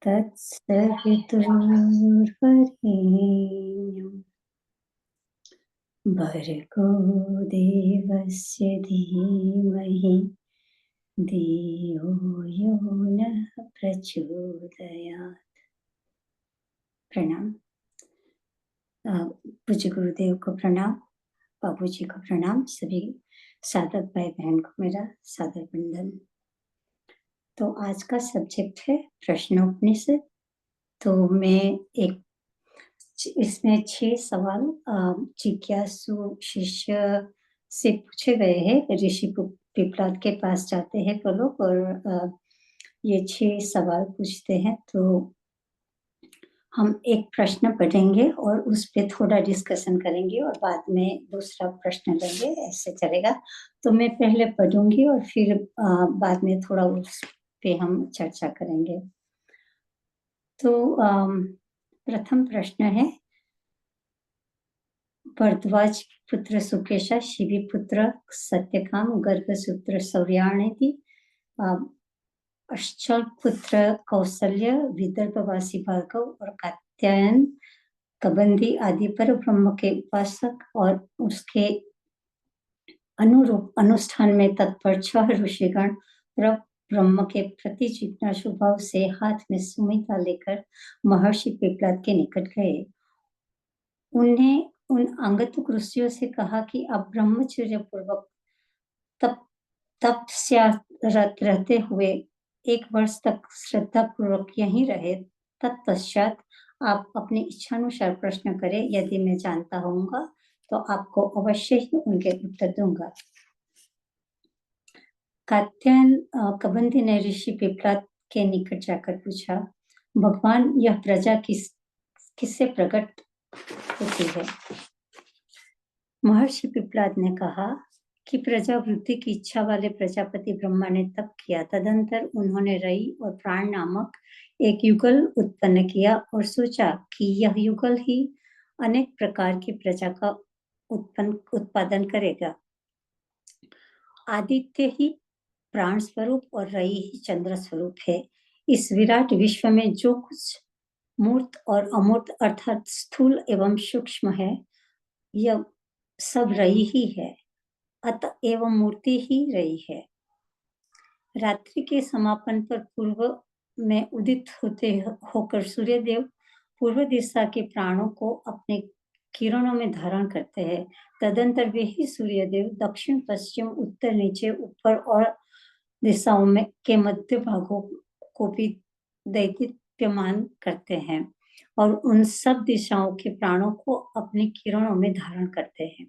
तत्सवितुर्वरेण्यं भर्गो देवस्य धीमहि धियो यो नः प्रचोदयात्। प्रणाम। पूज्य गुरुदेव को प्रणाम, बाबूजी को प्रणाम, सभी साधक भाई बहन को मेरा सादर वंदन। तो आज का सब्जेक्ट है प्रश्नोपनिषद। तो मैं इसमें 6 सवाल जिज्ञासु शिष्य से पूछे गए हैं। ऋषि पिपलाद के पास जाते हैं वो लोग और ये 6 सवाल पूछते हैं। तो हम एक प्रश्न पढ़ेंगे और उस पे थोड़ा डिस्कशन करेंगे और बाद में दूसरा प्रश्न लेंगे, ऐसे चलेगा। तो मैं पहले पढ़ूंगी और फिर बाद में थोड़ा उस पे हम चर्चा करेंगे। तो प्रथम प्रश्न है, भरद्वाज पुत्र सुकेशा, शिवी पुत्र सत्यकाम, गर्गसूत्र सौर्याणिति, अश्चल पुत्र कौसल्य, विदर्भवासी भार्गव और कात्यायन कबंदी आदि पर ब्रह्म के उपासक और उसके अनुरूप अनुष्ठान में तत्पर 6 ऋषिगण ब्रह्म के प्रति जिज्ञासु भाव से हाथ में सुमिता लेकर महर्षि पिपलाद के निकट गए। उन्हें उन आगंतुक ऋषियों से कहा कि आप ब्रह्मचर्य पूर्वक तपस्यारत रहते हुए 1 वर्ष तक श्रद्धा पूर्वक यहीं रहे। तत्पश्चात आप अपनी इच्छानुसार प्रश्न करें, यदि मैं जानता होऊंगा तो आपको अवश्य ही उनके उत्तर दूंगा। कात्यायन कबंदी ने ऋषि पिपलाद के निकट जाकर पूछा, भगवान, यह प्रजा किससे प्रकट होती है? महर्षि पिपलाद ने कहा कि प्रजा वृद्धि की इच्छा वाले प्रजापति ब्रह्मा ने तप किया। तदंतर उन्होंने रई और प्राण नामक एक युगल उत्पन्न किया और सोचा कि यह युगल ही अनेक प्रकार की प्रजा का उत्पादन करेगा। आदित्य ही प्राण स्वरूप और रई ही चंद्र स्वरूप है। इस विराट विश्व में जो कुछ मूर्त और अमूर्त अर्थात स्थूल एवं सूक्ष्म है, यह सब रई ही है, अतएव मूर्ति ही रही है। रात्रि के समापन पर पूर्व में उदित होकर सूर्यदेव पूर्व दिशा के प्राणों को अपने किरणों में धारण करते हैं। तदंतर वे ही सूर्यदेव दक्षिण, पश्चिम, उत्तर, नीचे, ऊपर और दिशाओं में के मध्य भागों को भी दैदीप्यमान करते हैं और उन सब दिशाओं के प्राणों को अपने किरणों में धारण करते हैं।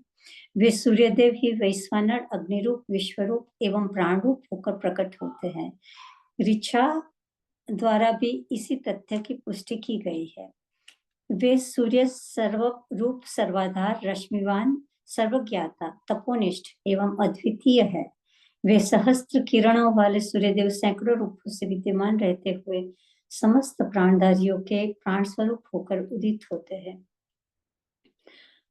वे सूर्यदेव ही वैश्वानर, अग्निरूप, विश्वरूप एवं प्राण रूप होकर प्रकट होते हैं। ऋचा द्वारा भी इसी तथ्य की पुष्टि की गई है। वे सूर्य सर्वरूप, सर्वाधार, रश्मिवान, सर्वज्ञाता, तपोनिष्ठ एवं अद्वितीय है। वे सहस्त्र किरणों वाले सूर्यदेव सैकड़ों रूपों से विद्यमान रहते हुए समस्त प्राणधारियों के प्राण स्वरूप होकर उदित होते हैं।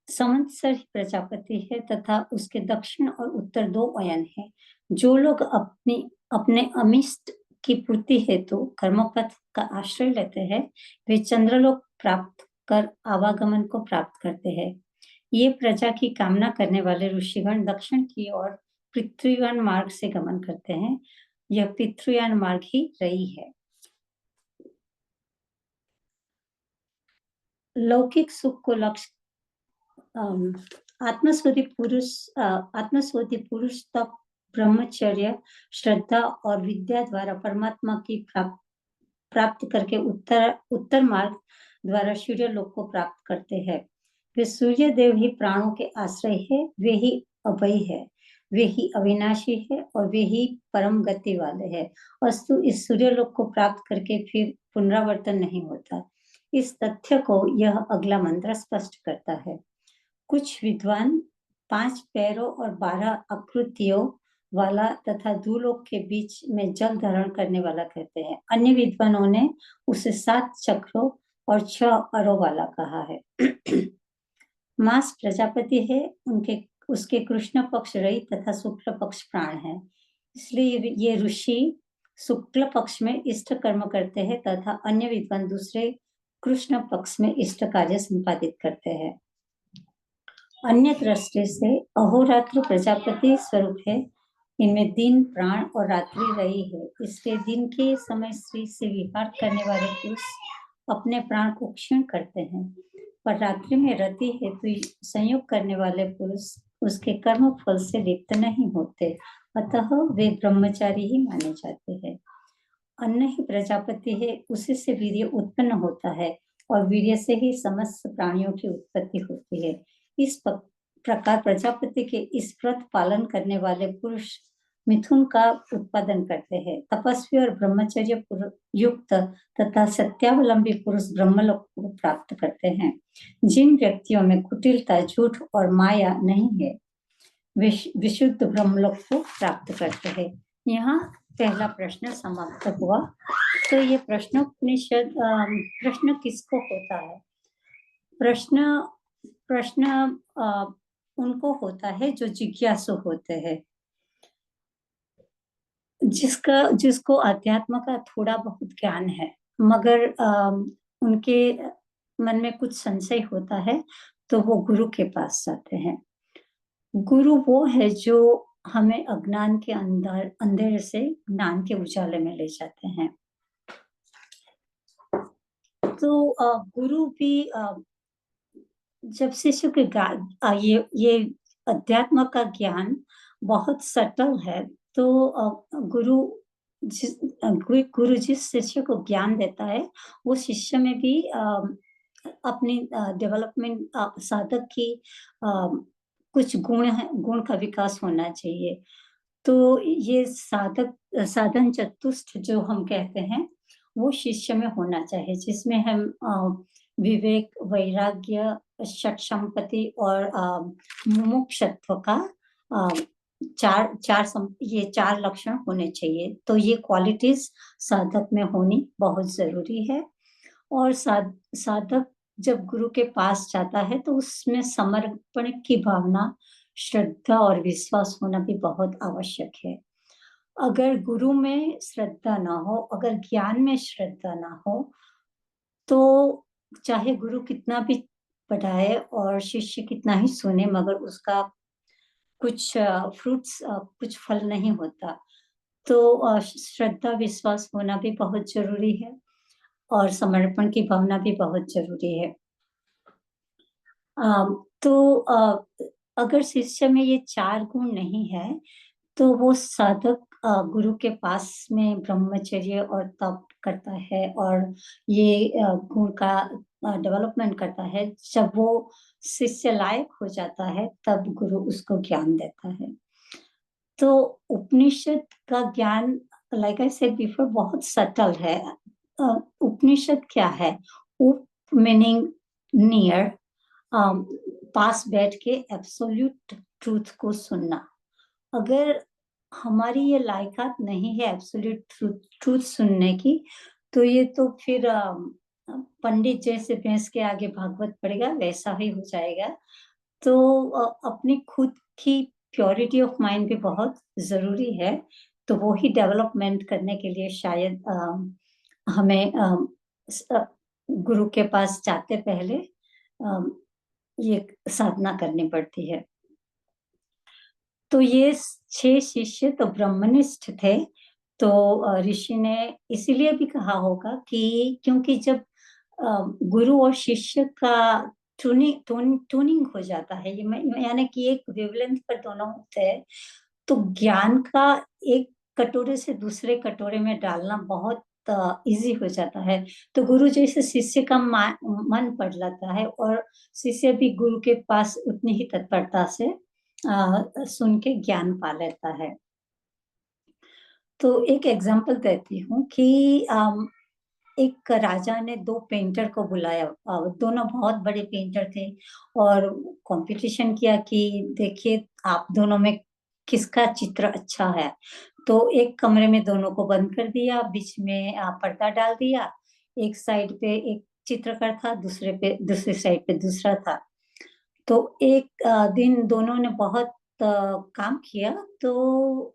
संवत्सर ही प्रजापति है तथा उसके दक्षिण और उत्तर 2 अयन है। जो लोग अपने अमिष्ट की पूर्ति हेतु कर्मपथ का आश्रय लेते हैं, वे चंद्रलोक प्राप्त कर आवागमन को प्राप्त करते हैं। ये प्रजा की कामना करने वाले ऋषिगण दक्षिण की ओर पृथ्वीयान मार्ग से गमन करते हैं। यह पृथ्वीयान मार्ग ही रही है। लौकिक सुख को लक्ष्य आत्मस्वरूपी पुरुष तप, ब्रह्मचर्य, श्रद्धा और विद्या द्वारा परमात्मा की प्राप्त करके उत्तर मार्ग द्वारा सूर्य लोक को प्राप्त करते हैं। वे सूर्य देव ही प्राणों के आश्रय है, वे ही अभय है, वे ही अविनाशी है और वे ही परम गति वाले हैं। अस्तु इस सूर्य लोक को प्राप्त करके फिर पुनरावर्तन नहीं होता। इस तथ्य को यह अगला मंत्र स्पष्ट करता है। कुछ विद्वान 5 पैरों और 12 आकृतियों वाला तथा दूलोक के बीच में जल धारण करने वाला कहते हैं। अन्य विद्वानों ने उसे 7 चक्रों और 6 अरों वाला कहा है। मास प्रजापति है, उसके कृष्ण पक्ष रई तथा शुक्ल पक्ष प्राण है। इसलिए ये ऋषि शुक्ल पक्ष में इष्ट कर्म करते हैं तथा अन्य विद्वान दूसरे कृष्ण पक्ष में इष्ट कार्य संपादित करते हैं। अन्य दृष्टि से अहोरात्र प्रजापति स्वरूप है। इनमें दिन प्राण और रात्रि रही है। इसलिए दिन के समय स्त्री से विहार करने वाले पुरुष अपने प्राण को क्षीण करते हैं, पर रात्रि में रति हेतु संयोग करने वाले पुरुष उसके कर्म फल से लिप्त नहीं होते, अतः वे ब्रह्मचारी ही माने जाते हैं। अन्न ही प्रजापति है, उसी से वीर्य उत्पन्न होता है और वीर्य से ही समस्त प्राणियों की उत्पत्ति होती है। इस प्रकार प्रजापति के इस व्रत पालन करने वाले पुरुष मिथुन का उत्पादन करते हैं। तपस्वी और ब्रह्मचर्य युक्त तथा सत्यावलंबी पुरुष ब्रह्मलोक को प्राप्त करते हैं। जिन व्यक्तियों में कुटिलता, झूठ और माया नहीं है, विशुद्ध ब्रह्मलोक को प्राप्त करते हैं। यहाँ पहला प्रश्न समाप्त हुआ। तो ये प्रश्नोपनिषद प्रश्न किसको होता है? प्रश्न उनको होता है जो जिज्ञासु होते हैं, जिसको अध्यात्म का थोड़ा बहुत ज्ञान है, मगर उनके मन में कुछ संशय होता है, तो वो गुरु के पास जाते हैं। गुरु वो है जो हमें अज्ञान के अंधेरे से ज्ञान के उजाले में ले जाते हैं। तो गुरु भी जब शिष्य के ये अध्यात्म का ज्ञान बहुत सटल है, तो गुरु जिस शिष्य को ज्ञान देता है, वो शिष्य में भी अपनी डेवलपमेंट साधक की कुछ गुण का विकास होना चाहिए। तो ये साधन चतुष्ट जो हम कहते हैं, वो शिष्य में होना चाहिए, जिसमें हम विवेक, वैराग्य, षट संपत्ति और मुमुक्षुत्व का ये चार लक्षण होने चाहिए। तो ये क्वालिटीज साधक में होनी बहुत जरूरी है। और साधक जब गुरु के पास जाता है, तो उसमें समर्पण की भावना, श्रद्धा और विश्वास होना भी बहुत आवश्यक है। अगर गुरु में श्रद्धा ना हो, अगर ज्ञान में श्रद्धा ना हो, तो चाहे गुरु कितना भी पढ़ाए और शिष्य कितना ही सुने, मगर उसका कुछ फ्रूट्स, कुछ फल नहीं होता। तो श्रद्धा विश्वास होना भी बहुत जरूरी है और समर्पण की भावना भी बहुत जरूरी है। तो अगर शिष्य में ये चार गुण नहीं है, तो वो साधक गुरु के पास में ब्रह्मचर्य और तप करता है और ये गुण का डेवलपमेंट करता है। जब वो शिष्य लायक हो जाता है, तब गुरु उसको ज्ञान देता है। तो उपनिषद का ज्ञान, लाइक आई सेड बिफोर, बहुत सटल है। उपनिषद क्या है? उप मीनिंग नियर, पास बैठ के एब्सोल्यूट ट्रूथ को सुनना। अगर हमारी ये लायकात नहीं है एब्सोल्यूट ट्रूथ सुनने की, तो ये तो फिर पंडित जैसे भैंस के आगे भागवत पड़ेगा, वैसा ही हो जाएगा। तो अपनी खुद की प्योरिटी ऑफ माइंड भी बहुत जरूरी है। तो वो ही डेवलपमेंट करने के लिए शायद हमें गुरु के पास जाते पहले ये साधना करनी पड़ती है। तो ये 6 शिष्य तो ब्रह्मनिष्ठ थे। तो ऋषि ने इसीलिए भी कहा होगा कि क्योंकि जब गुरु और शिष्य का ट्यूनिंग हो जाता है, यानी कि एक वेवलेंथ पर दोनों होते हैं, तो ज्ञान का एक कटोरे से दूसरे कटोरे में डालना बहुत इजी हो जाता है। तो गुरु जैसे शिष्य का मन पढ़ लेता है और शिष्य भी गुरु के पास उतनी ही तत्परता से सुन के ज्ञान पा लेता है। तो एक एग्जांपल देती हूँ कि एक राजा ने 2 पेंटर को बुलाया। दोनों बहुत बड़े पेंटर थे और कंपटीशन किया कि देखिए आप दोनों में किसका चित्र अच्छा है। तो एक कमरे में दोनों को बंद कर दिया, बीच में पर्दा डाल दिया। एक साइड पे एक चित्रकार था, दूसरी साइड पे दूसरा था। तो एक दिन दोनों ने बहुत काम किया, तो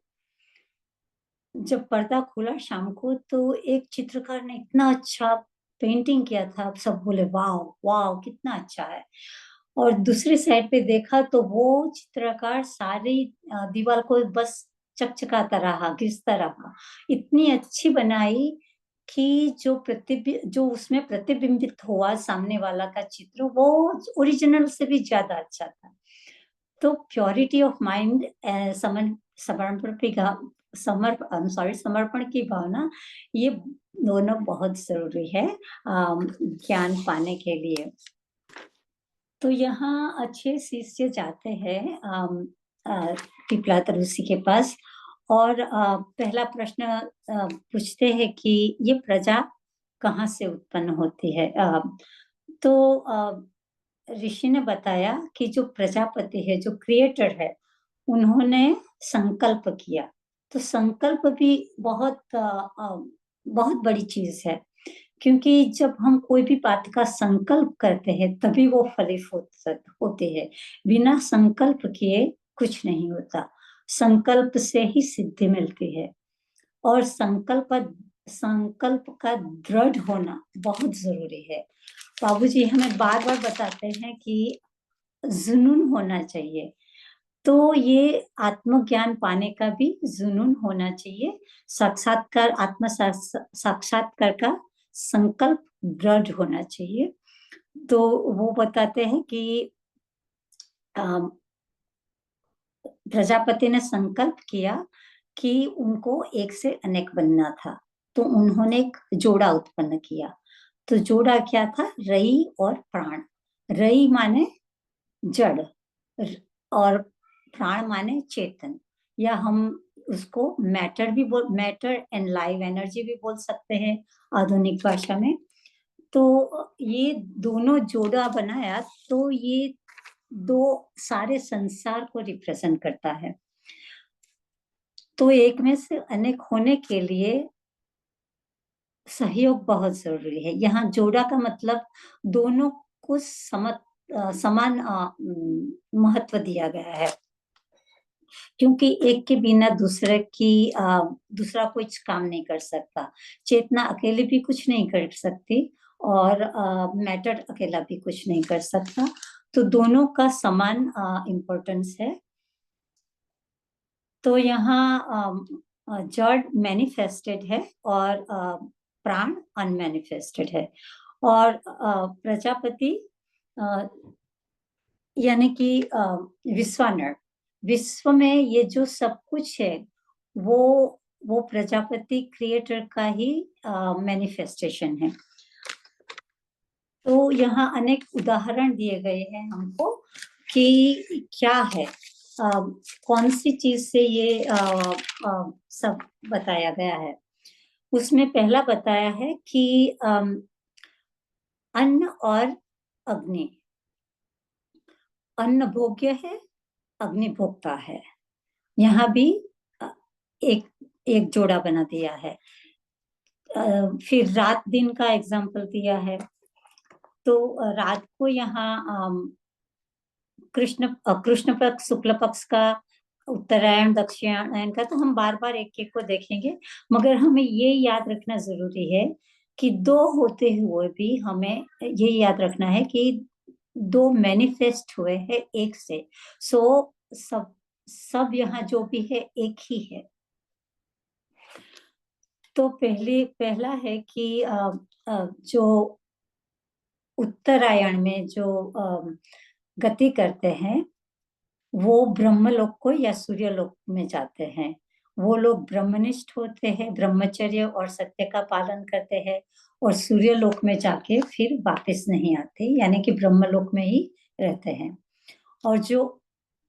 जब पर्दा खुला शाम को तो एक चित्रकार ने इतना अच्छा पेंटिंग किया था, अब सब बोले वाह वाह कितना अच्छा है। और दूसरी साइड पे देखा तो वो चित्रकार सारी दीवार को बस चकचकाता रहा, घिसता रहा। इतनी अच्छी बनाई कि जो उसमें प्रतिबिंबित हुआ सामने वाला का चित्र, वो ओरिजिनल से भी ज्यादा अच्छा था। तो प्योरिटी ऑफ माइंड, समर्पण की समर्पण की भावना, ये दोनों बहुत जरूरी है ज्ञान पाने के लिए। तो यहाँ अच्छे शिष्य जाते हैं पिपलाद ऋषि के पास, और पहला प्रश्न पूछते हैं कि ये प्रजा कहाँ से उत्पन्न होती है। तो ऋषि ने बताया कि जो प्रजापति है, जो क्रिएटर है, उन्होंने संकल्प किया। तो संकल्प भी बहुत बड़ी चीज है, क्योंकि जब हम कोई भी बात का संकल्प करते हैं तभी वो फलित होते हैं। बिना संकल्प किए कुछ नहीं होता। संकल्प से ही सिद्धि मिलती है, और संकल्प का दृढ़ होना बहुत जरूरी है। बाबूजी हमें बार बार बताते हैं कि जुनून होना चाहिए। तो ये आत्मज्ञान पाने का भी जुनून होना चाहिए। साक्षात्कार का संकल्प दृढ़ होना चाहिए। तो वो बताते हैं कि प्रजापति ने संकल्प किया कि उनको एक से अनेक बनना था, तो उन्होंने एक जोड़ा उत्पन्न किया। तो जोड़ा क्या था? रई और प्राण। रई माने जड़, और प्राण माने चेतन, या हम उसको मैटर एंड लाइव एनर्जी भी बोल सकते हैं आधुनिक भाषा में। तो ये दोनों जोड़ा बनाया, तो ये दो सारे संसार को रिप्रेजेंट करता है। तो एक में से अनेक होने के लिए सहयोग बहुत जरूरी है। यहाँ जोड़ा का मतलब दोनों को समान महत्व दिया गया है, क्योंकि एक के बिना दूसरा कुछ काम नहीं कर सकता। चेतना अकेले भी कुछ नहीं कर सकती, और मैटर अकेला भी कुछ नहीं कर सकता। तो दोनों का समान इम्पोर्टेंस है। तो यहाँ जड़ मैनिफेस्टेड है, और प्राण अनमैनिफेस्टेड है। और प्रजापति यानी कि विश्वानर, विश्व में ये जो सब कुछ है, वो वो प्रजापति क्रिएटर का ही मैनिफेस्टेशन है। तो यहाँ अनेक उदाहरण दिए गए हैं हमको कि क्या है, कौन सी चीज से ये सब बताया गया है। उसमें पहला बताया है कि अन्न और अग्नि। अन्न भोग्य है, अग्नि भोक्ता है। यहाँ भी अ, एक एक जोड़ा बना दिया है। फिर रात दिन का एग्जाम्पल दिया है। तो रात को यहाँ कृष्ण पक्ष, शुक्ल पक्ष का, उत्तरायण दक्षिणायन का, तो हम बार बार एक एक को देखेंगे। मगर हमें ये याद रखना जरूरी है कि दो होते हुए भी हमें ये याद रखना है कि दो मैनिफेस्ट हुए हैं एक से। सो सब सब यहाँ जो भी है एक ही है। तो पहला है कि जो उत्तरायण में जो गति करते हैं, वो ब्रह्मलोक को या सूर्यलोक में जाते हैं। वो लोग ब्रह्मनिष्ठ होते हैं, ब्रह्मचर्य और सत्य का पालन करते हैं, और सूर्यलोक में जाके फिर वापस नहीं आते, यानी कि ब्रह्मलोक में ही रहते हैं। और जो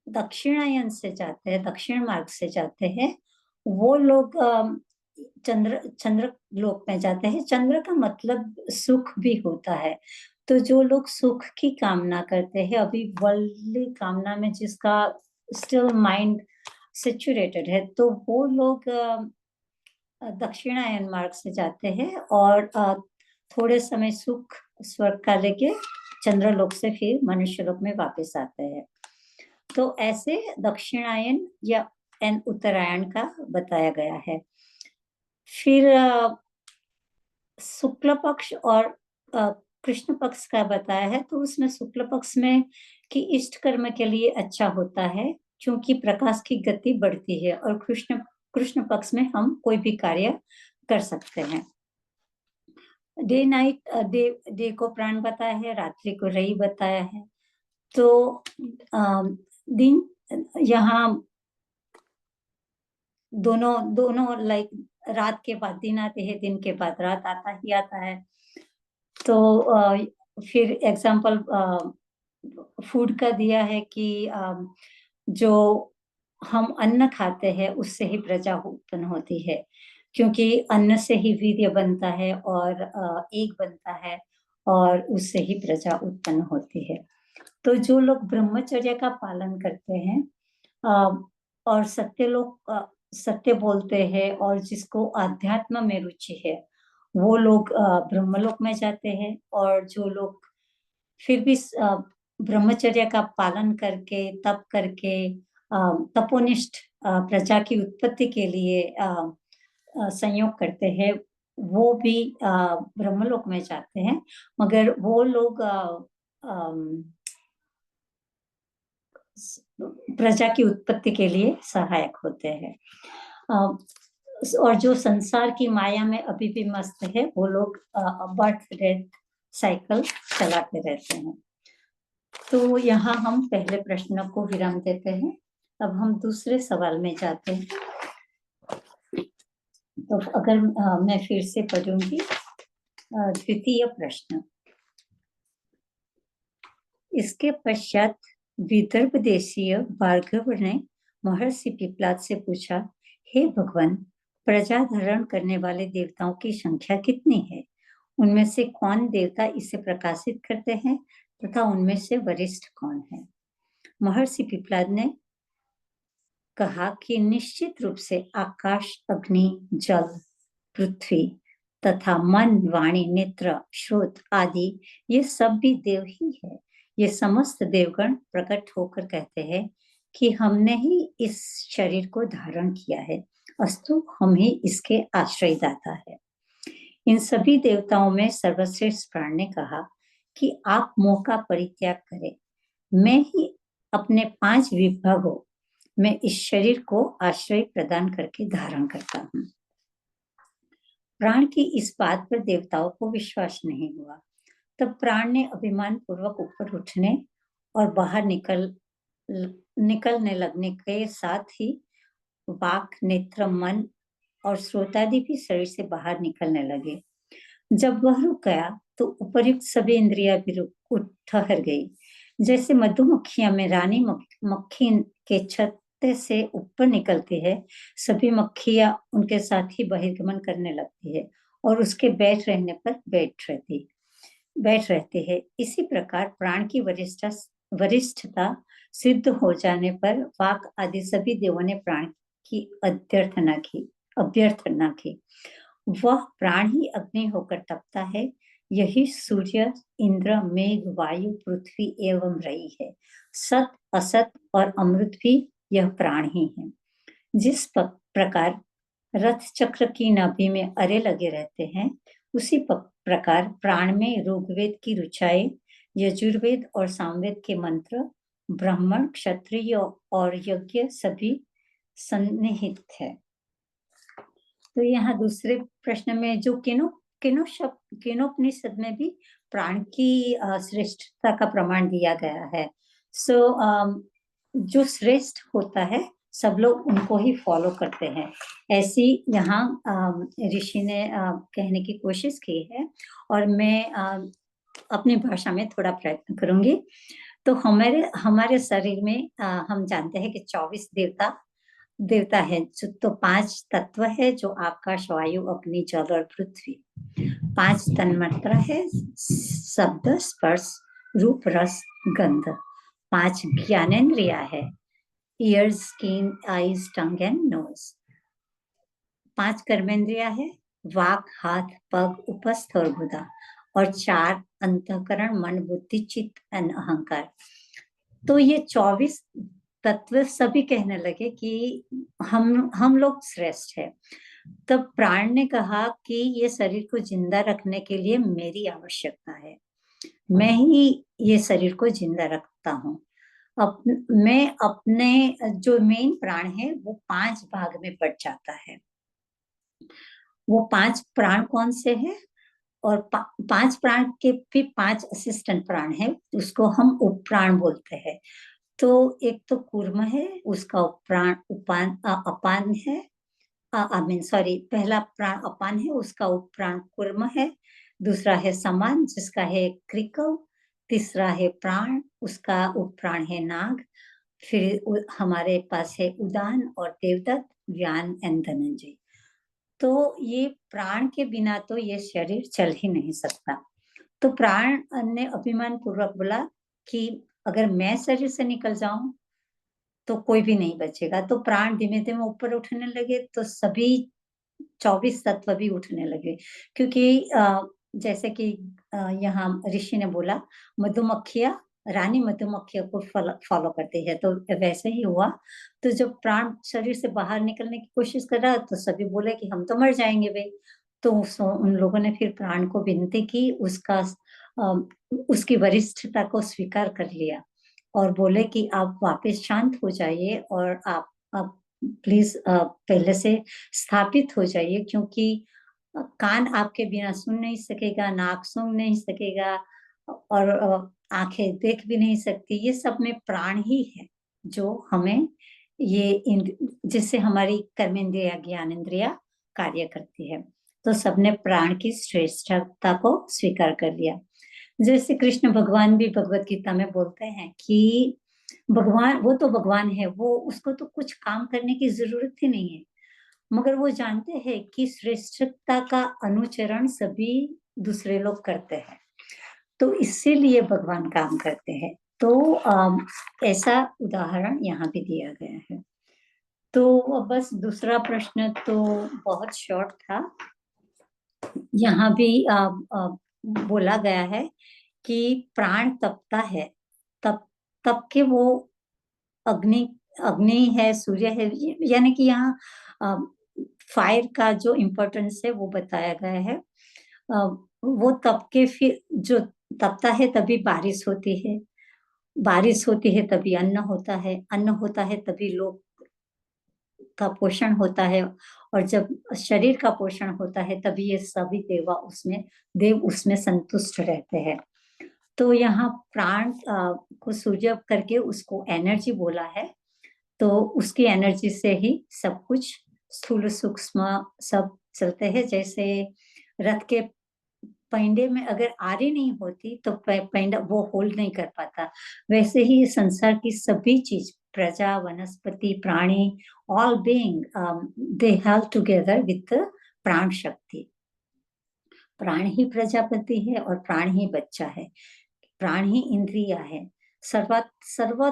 दक्षिणायन से जाते हैं, दक्षिण मार्ग से जाते हैं, वो लोग चंद्र लोक में जाते हैं। चंद्र का मतलब सुख भी होता है। तो जो लोग सुख की कामना करते हैं, अभी वर्ल्डली कामना में जिसका स्टिल माइंड सेचुरेटेड है, तो वो लोग दक्षिणायन मार्ग से जाते हैं, और थोड़े समय सुख स्वर्ग का लेके चंद्रलोक से फिर मनुष्य लोक में वापस आते हैं। तो ऐसे दक्षिणायन या उत्तरायण का बताया गया है। फिर शुक्ल पक्ष और कृष्ण पक्ष का बताया है, तो उसमें शुक्ल पक्ष में कि इष्ट कर्म के लिए अच्छा होता है क्योंकि प्रकाश की गति बढ़ती है, और कृष्ण कृष्ण पक्ष में हम कोई भी कार्य कर सकते हैं। डे नाइट, डे को प्राण बताया है, रात्रि को रई बताया है। तो दिन यहाँ दोनों दोनों लाइक रात के बाद दिन आते हैं, दिन के बाद रात आता ही आता है। तो फिर एग्जाम्पल फूड का दिया है कि जो हम अन्न खाते हैं उससे ही प्रजा उत्पन्न होती है, क्योंकि अन्न से ही वीर्य बनता है और एग बनता है, और उससे ही प्रजा उत्पन्न होती है। तो जो लोग ब्रह्मचर्य का पालन करते हैं और सत्य बोलते हैं और जिसको आध्यात्म में रुचि है, वो लोग ब्रह्मलोक में जाते हैं। और जो लोग फिर भी ब्रह्मचर्य का पालन करके तप करके तपोनिष्ठ प्रजा की उत्पत्ति के लिए संयोग करते हैं, वो भी ब्रह्मलोक में जाते हैं। मगर वो लोग प्रजा की उत्पत्ति के लिए सहायक होते हैं। और जो संसार की माया में अभी भी मस्त है, वो लोग बर्थ डेथ साइकिल चलाते रहते हैं। तो यहाँ हम पहले प्रश्न को विराम देते हैं। अब हम दूसरे सवाल में जाते हैं। तो अगर मैं फिर से पढ़ूंगी द्वितीय प्रश्न। इसके पश्चात विदर्भ देशीय भार्गव ने महर्षि पिपलाद से पूछा, हे भगवान, प्रजा धारण करने वाले देवताओं की संख्या कितनी है? उनमें से कौन देवता इसे प्रकाशित करते हैं तथा उनमें से वरिष्ठ कौन है? महर्षि पिपलाद ने कहा कि निश्चित रूप से आकाश, अग्नि, जल, पृथ्वी तथा मन, वाणी, नेत्र, श्रोत आदि ये सब भी देव ही है। ये समस्त देवगण प्रकट होकर कहते हैं कि हमने ही इस शरीर को धारण किया है, अस्तु हम ही इसके आश्रयदाता है। इन सभी देवताओं में सर्वश्रेष्ठ प्राण ने कहा कि आप मोह का परित्याग करें। मैं ही अपने 5 विभागों में इस शरीर को आश्रय प्रदान करके धारण करता हूँ। प्राण की इस बात पर देवताओं को विश्वास नहीं हुआ। तब प्राण ने अभिमान पूर्वक ऊपर उठने और बाहर निकलने लगने के साथ ही वाक, नेत्र, मन और श्रोतादि भी शरीर से बाहर निकलने लगे। जब वह रुक गया तो उपर्युक्त सभी इंद्रियां भी उठ ठहर गई। जैसे मधुमक्खियां में रानी मक्खी के छत्ते से ऊपर निकलती है, सभी मक्खियां उनके साथ ही बहिर्गमन करने लगती है और उसके बैठ रहने पर बैठ रहते हैं। इसी प्रकार प्राण की वरिष्ठता सिद्ध हो जाने पर वाक आदि सभी देवों ने प्राण की अभ्यर्थना की। वह प्राण ही अग्नि होकर तपता है। यही सूर्य, इंद्र, मेघ, वायु, पृथ्वी एवं रई है। सत, असत और अमृत भी यह प्राण ही है। जिस प्रकार रथ चक्र की नाभि में अरे लगे रहते हैं, उसी प्रकार प्राण में ऋग्वेद की ऋचाएं, यजुर्वेद और सामवेद के मंत्र, ब्राह्मण, क्षत्रिय और यज्ञ सभी सन्निहित है। तो यहाँ दूसरे प्रश्न में जो केनोपनिषद में भी प्राण की श्रेष्ठता का प्रमाण दिया गया है। जो श्रेष्ठ होता है सब लोग उनको ही फॉलो करते हैं, ऐसी यहाँ ऋषि ने कहने की कोशिश की है। और मैं अपनी भाषा में थोड़ा प्रयत्न करूंगी। तो हमारे शरीर में हम जानते हैं कि 24 देवता है। तो 5 तत्व है, जो आकाश, वायु, अग्नि, जल और पृथ्वी। 5 तन्मात्रा है, शब्द, स्पर्श, रूप, रस, गंध। 5 ज्ञानेन्द्रिया है, ears, skin, eyes, tongue and nose. 5 कर्मेंद्रिया है, वाक, हाथ, पग, उपस्थ और गुदा। और 4 अंतःकरण, मन, बुद्धि, चित्त एंड अहंकार। तो ये 24 तत्व सभी कहने लगे कि हम लोग श्रेष्ठ है। तब प्राण ने कहा कि ये शरीर को जिंदा रखने के लिए मेरी आवश्यकता है, मैं ही ये शरीर को जिंदा रखता हूँ। मैं अपने जो मेन प्राण है वो 5 भाग में बट जाता है। वो 5 प्राण कौन से हैं? और 5 प्राण के भी 5 असिस्टेंट प्राण हैं, उसको हम उपप्राण बोलते हैं। तो एक तो कूर्म है, उसका उपप्राण अपान है। आई मीन सॉरी, पहला प्राण अपान है, उसका उपप्राण कूर्म है। दूसरा है समान, जिसका है क्रिकव। तीसरा है प्राण, उसका उपप्राण है नाग। फिर हमारे पास है उदान और देवदत्त, व्यान एंड धनंजय। तो ये प्राण के बिना तो ये शरीर चल ही नहीं सकता। तो प्राण ने अभिमान पूर्वक बोला कि अगर मैं शरीर से निकल जाऊं तो कोई भी नहीं बचेगा। तो प्राण धीमे धीमे ऊपर उठने लगे, तो सभी 24 तत्व भी उठने लगे। क्योंकि जैसे कि यहाँ ऋषि ने बोला, मधुमक्खियां रानी मधुमक्खियों को फॉलो करती है, तो वैसे ही हुआ। तो जब प्राण शरीर से बाहर निकलने की कोशिश कर रहा, तो सभी बोले कि हम तो मर जाएंगे भाई। तो उन लोगों ने फिर प्राण को विनती की, उसकी वरिष्ठता को स्वीकार कर लिया और बोले कि आप वापस शांत हो जाइए और आप प्लीज पहले से स्थापित हो जाइए, क्योंकि कान आपके बिना सुन नहीं सकेगा, नाक सूंघ नहीं सकेगा और आंखें देख भी नहीं सकती। ये सब में प्राण ही है जो हमें जिससे हमारी कर्मेंद्रिया ज्ञानेंद्रिया कार्य करती है। तो सबने प्राण की श्रेष्ठता को स्वीकार कर लिया। जैसे कृष्ण भगवान भी भगवत गीता में बोलते हैं कि भगवान, वो तो भगवान है, वो उसको तो कुछ काम करने की जरूरत ही नहीं है, मगर वो जानते हैं कि श्रेष्ठता का अनुचरण सभी दूसरे लोग करते हैं, तो इसीलिए भगवान काम करते हैं। तो ऐसा उदाहरण यहाँ भी दिया गया है। तो बस दूसरा प्रश्न तो बहुत शॉर्ट था। यहाँ भी बोला गया है कि प्राण तपता है, तप तप के वो अग्नि अग्नि है, सूर्य है, यानी कि यहाँ फायर का जो इम्पोर्टेंस है वो बताया गया है। वो तप के फिर जो तपता है तभी बारिश होती है, बारिश होती है तभी अन्न होता है, अन्न होता है तभी लोग का पोषण होता है, और जब शरीर का पोषण होता है तभी ये सभी देव उसमें संतुष्ट रहते हैं। तो यहाँ प्राण को सूर्य करके उसको एनर्जी बोला है। तो उसकी एनर्जी से ही सब कुछ स्थूल सूक्ष्म सब चलते हैं। जैसे रथ के पहिंडे में अगर आरी नहीं होती तो पहिंडा वो होल्ड नहीं कर पाता, वैसे ही संसार की सभी चीज, प्रजा, वनस्पति, प्राणी, all being, they help together with प्राण शक्ति। प्राण ही प्रजापति है और प्राण ही बच्चा है, प्राण ही इंद्रिया है, सर्व सर्व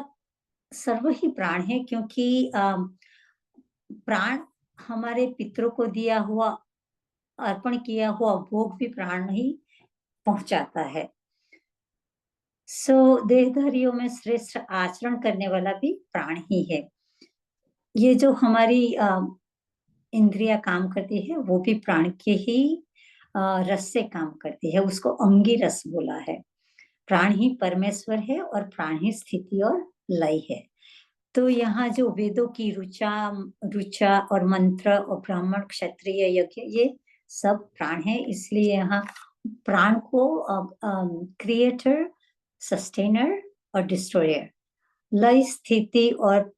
सर्व ही प्राण है। क्योंकि प्राण हमारे पितरों को दिया हुआ, अर्पण किया हुआ भोग भी प्राण ही पहुंचाता है। सो देहधारियों में श्रेष्ठ आचरण करने वाला भी प्राण ही है। ये जो हमारी इंद्रिया काम करती है वो भी प्राण के ही रस से काम करती है, उसको अंगी रस बोला है। प्राण ही परमेश्वर है और प्राण ही स्थिति और लय है। तो यहाँ जो वेदों की रुचा रुचा और मंत्र और ब्राह्मण क्षत्रिय यज्ञ, ये सब प्राण है। इसलिए यहाँ प्राण को क्रिएटर, सस्टेनर और डिस्ट्रॉयर, लय, स्थिति और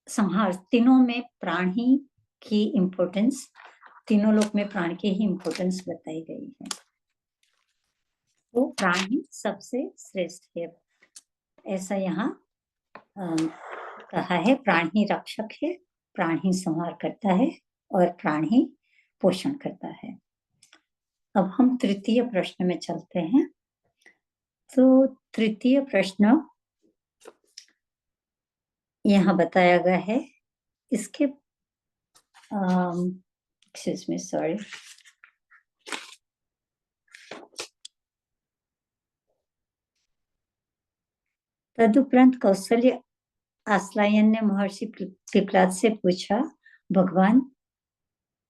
संहार, तीनों में प्राण ही की इम्पोर्टेंस, तीनों लोक में प्राण की ही इम्पोर्टेंस बताई गई है। तो प्राण ही सबसे श्रेष्ठ है, ऐसा यहाँ कहा है। प्राण ही रक्षक है, प्राण ही संहार करता है और प्राण ही पोषण करता है। अब हम तृतीय प्रश्न में चलते हैं। तो तृतीय प्रश्न यहाँ बताया गया है। इसके एक्सक्यूज मी, सॉरी, तदुपरांत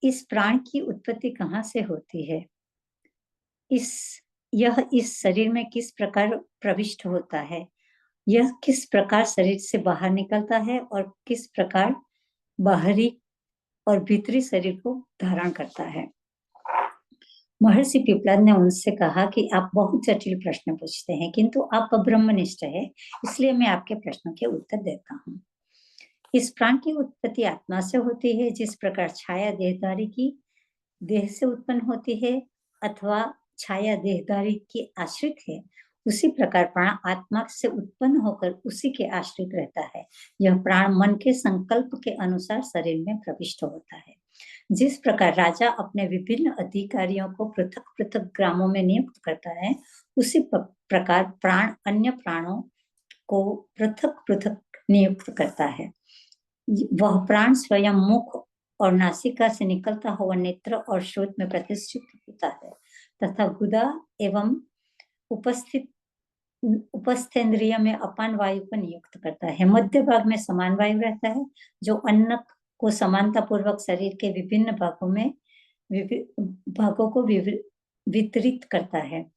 इस प्राण की उत्पत्ति कहाँ से होती है? यह इस शरीर में किस प्रकार प्रविष्ट होता है? यह किस प्रकार शरीर से बाहर निकलता है और किस प्रकार बाहरी और भीतरी शरीर को धारण करता है? महर्षि पिपलाद ने उनसे कहा कि आप बहुत जटिल प्रश्न पूछते हैं, किंतु आप ब्रह्मनिष्ठ है, इसलिए मैं आपके प्रश्नों के उत्तर देता हूँ। इस प्राण की उत्पत्ति आत्मा से होती है, जिस प्रकार छाया देहधारी की देह से उत्पन्न होती है अथवा छाया देहधारी की आश्रित है, उसी प्रकार प्राण आत्मा से उत्पन्न होकर उसी के आश्रित रहता है। यह प्राण मन के संकल्प के अनुसार शरीर में प्रविष्ट होता है। जिस प्रकार राजा अपने विभिन्न अधिकारियों को पृथक पृथक ग्रामों में नियुक्त करता है, उसी प्रकार प्राण अन्य प्राणों को पृथक पृथक नियुक्त करता है। वह प्राण स्वयं मुख और नासिका से निकलता हुआ नेत्र और श्रोत में प्रतिष्ठित होता है तथा गुदा एवं उपस्थेंद्रिय में अपान वायु को नियुक्त करता है। मध्य भाग में समान वायु रहता है, जो अन्न को समानता पूर्वक शरीर के विभिन्न भागों को वितरित करता है।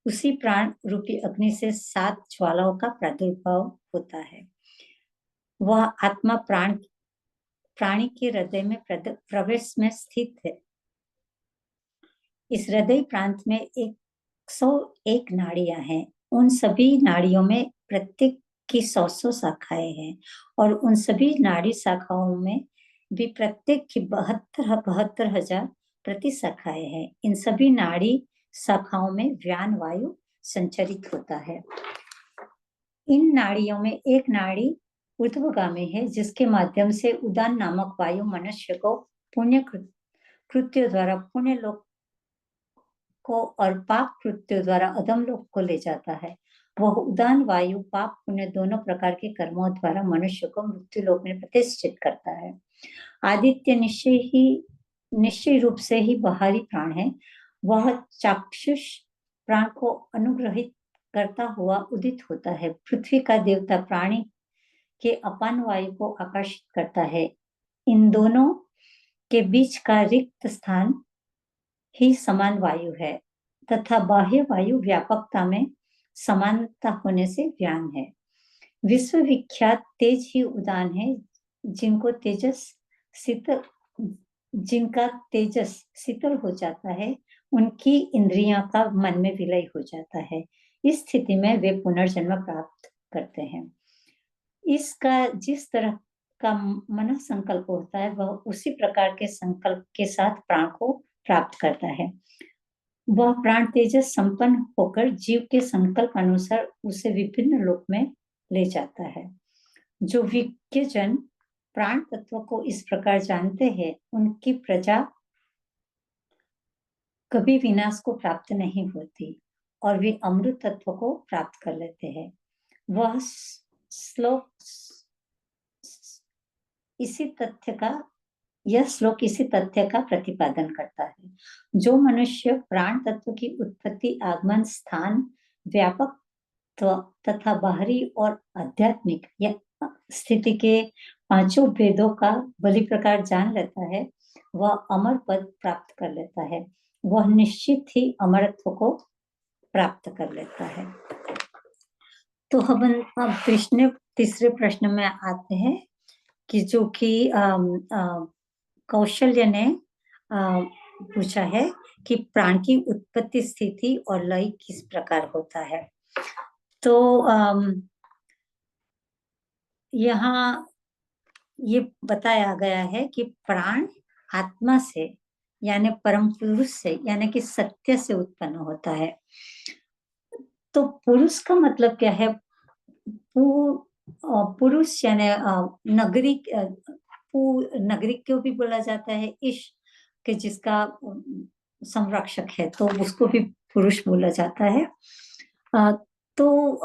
उसी प्राण रूपी अग्नि से 7 ज्वालाओं का प्रादुर्भाव होता है। वह आत्मा प्राणी के हृदय में प्रवेश में स्थित है। इस हृदय प्रांत में 101 नाड़ियां हैं। उन सभी नाड़ियों में प्रत्येक की 100 शाखाएं हैं और उन सभी नाड़ी शाखाओं में भी प्रत्येक की 72,000 प्रति शाखाएं हैं। इन सभी नाड़ी शाखाओं में व्यान वायु संचरित होता है। इन नाड़ियों में एक नाड़ी ऊर्ध्वगामी है, जिसके माध्यम से उदान नामक वायु मनुष्य को पुण्य कृत्य द्वारा पुण्य लोक को और पाप कृत्य द्वारा अधम लोक को ले जाता है। वह उदान वायु पाप पुण्य दोनों प्रकार के कर्मों द्वारा मनुष्य को मृत्यु लोक में प्रतिष्ठित करता है। आदित्य निश्चय रूप से ही बाहरी प्राण है। वह चाक्षुष प्राण को अनुग्रहित करता हुआ उदित होता है। पृथ्वी का देवता प्राणी के अपान वायु को आकर्षित करता है। इन दोनों के बीच का रिक्त स्थान ही समान वायु है तथा बाह्य वायु व्यापकता में समानता होने से व्यान है। विश्वविख्यात तेज ही उदान है, जिनका तेजस शीतल हो जाता है, उनकी इंद्रियां का मन में विलय हो जाता है। इस स्थिति में वे पुनर्जन्म प्राप्त करते हैं। इसका जिस तरह का मन संकल्प होता है, वह उसी प्रकार के संकल्प के साथ प्राण को प्राप्त करता है। वह प्राण तेजस संपन्न होकर जीव के संकल्प अनुसार उसे विभिन्न लोक में ले जाता है। जो विज्ञजन प्राण तत्व को इस प्रकार जानते हैं, उनकी प्रजा कभी विनाश को प्राप्त नहीं होती और वे अमृत तत्व को प्राप्त कर लेते हैं। वह श्लोक यह श्लोक इसी तथ्य का प्रतिपादन करता है। जो मनुष्य प्राण तत्व की उत्पत्ति, आगमन, स्थान, व्यापक तथा बाहरी और आध्यात्मिक या स्थिति के पांचों भेदों का भली प्रकार जान लेता है, वह अमर पद प्राप्त कर लेता है। वह निश्चित ही अमरत्व को प्राप्त कर लेता है। तो हम अब तीसरे प्रश्न में आते हैं कि जो कि कौशल्य ने पूछा है कि प्राण की उत्पत्ति, स्थिति और लय किस प्रकार होता है। तो यहाँ ये बताया गया है कि प्राण आत्मा से यानी परम पुरुष से यानी कि सत्य से उत्पन्न होता है। तो पुरुष का मतलब क्या है? पुरुष यानी नगरिक को भी बोला जाता है, ईश के जिसका संरक्षक है, तो उसको भी पुरुष बोला जाता है। तो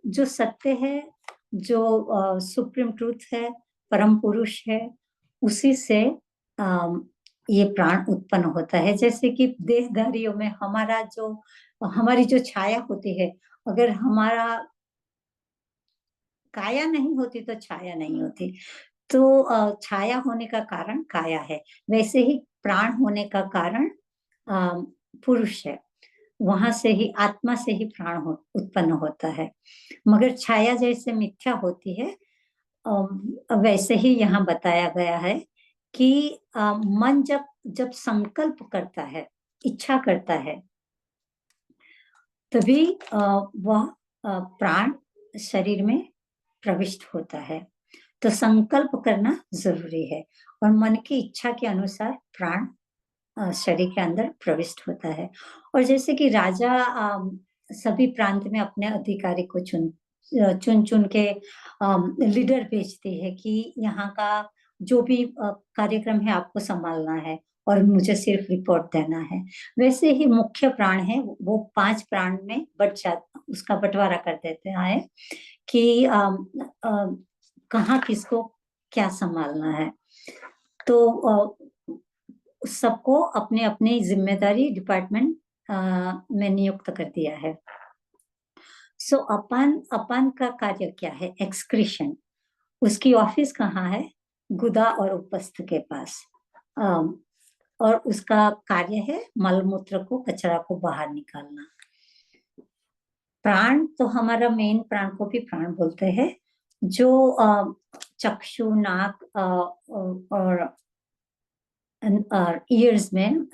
जो सत्य है, जो सुप्रीम ट्रूथ है, परम पुरुष है, उसी से ये प्राण उत्पन्न होता है। जैसे कि देहधारियों में हमारी जो छाया होती है, अगर हमारा काया नहीं होती तो छाया नहीं होती। तो छाया होने का कारण काया है। वैसे ही प्राण होने का कारण पुरुष है, वहां से ही आत्मा से ही प्राण उत्पन्न होता है। मगर छाया जैसे मिथ्या होती है, वैसे ही यहाँ बताया गया है कि मन जब जब संकल्प करता है, इच्छा करता है, तभी वह प्राण शरीर में प्रविष्ट होता है। तो संकल्प करना जरूरी है और मन की इच्छा के अनुसार प्राण शरीर के अंदर प्रविष्ट होता है। और जैसे कि राजा सभी प्रांत में अपने अधिकारी को चुन चुन के लीडर भेजती है कि यहाँ का जो भी कार्यक्रम है आपको संभालना है और मुझे सिर्फ रिपोर्ट देना है। वैसे ही मुख्य प्राण है वो 5 प्राण में उसका बंटवारा कर देते हैं कि कहाँ किसको क्या संभालना है। तो सबको अपने अपनी जिम्मेदारी डिपार्टमेंट में नियुक्त कर दिया है। सो अपान का कार्य क्या है? एक्सक्रीशन। उसकी ऑफिस कहाँ है? गुदा और उपस्थ के पास। और उसका कार्य है मलमूत्र को, कचरा को बाहर निकालना। प्राण तो हमारा मेन प्राण को भी प्राण बोलते हैं, जो चक्षु, नाक और ईयर्स में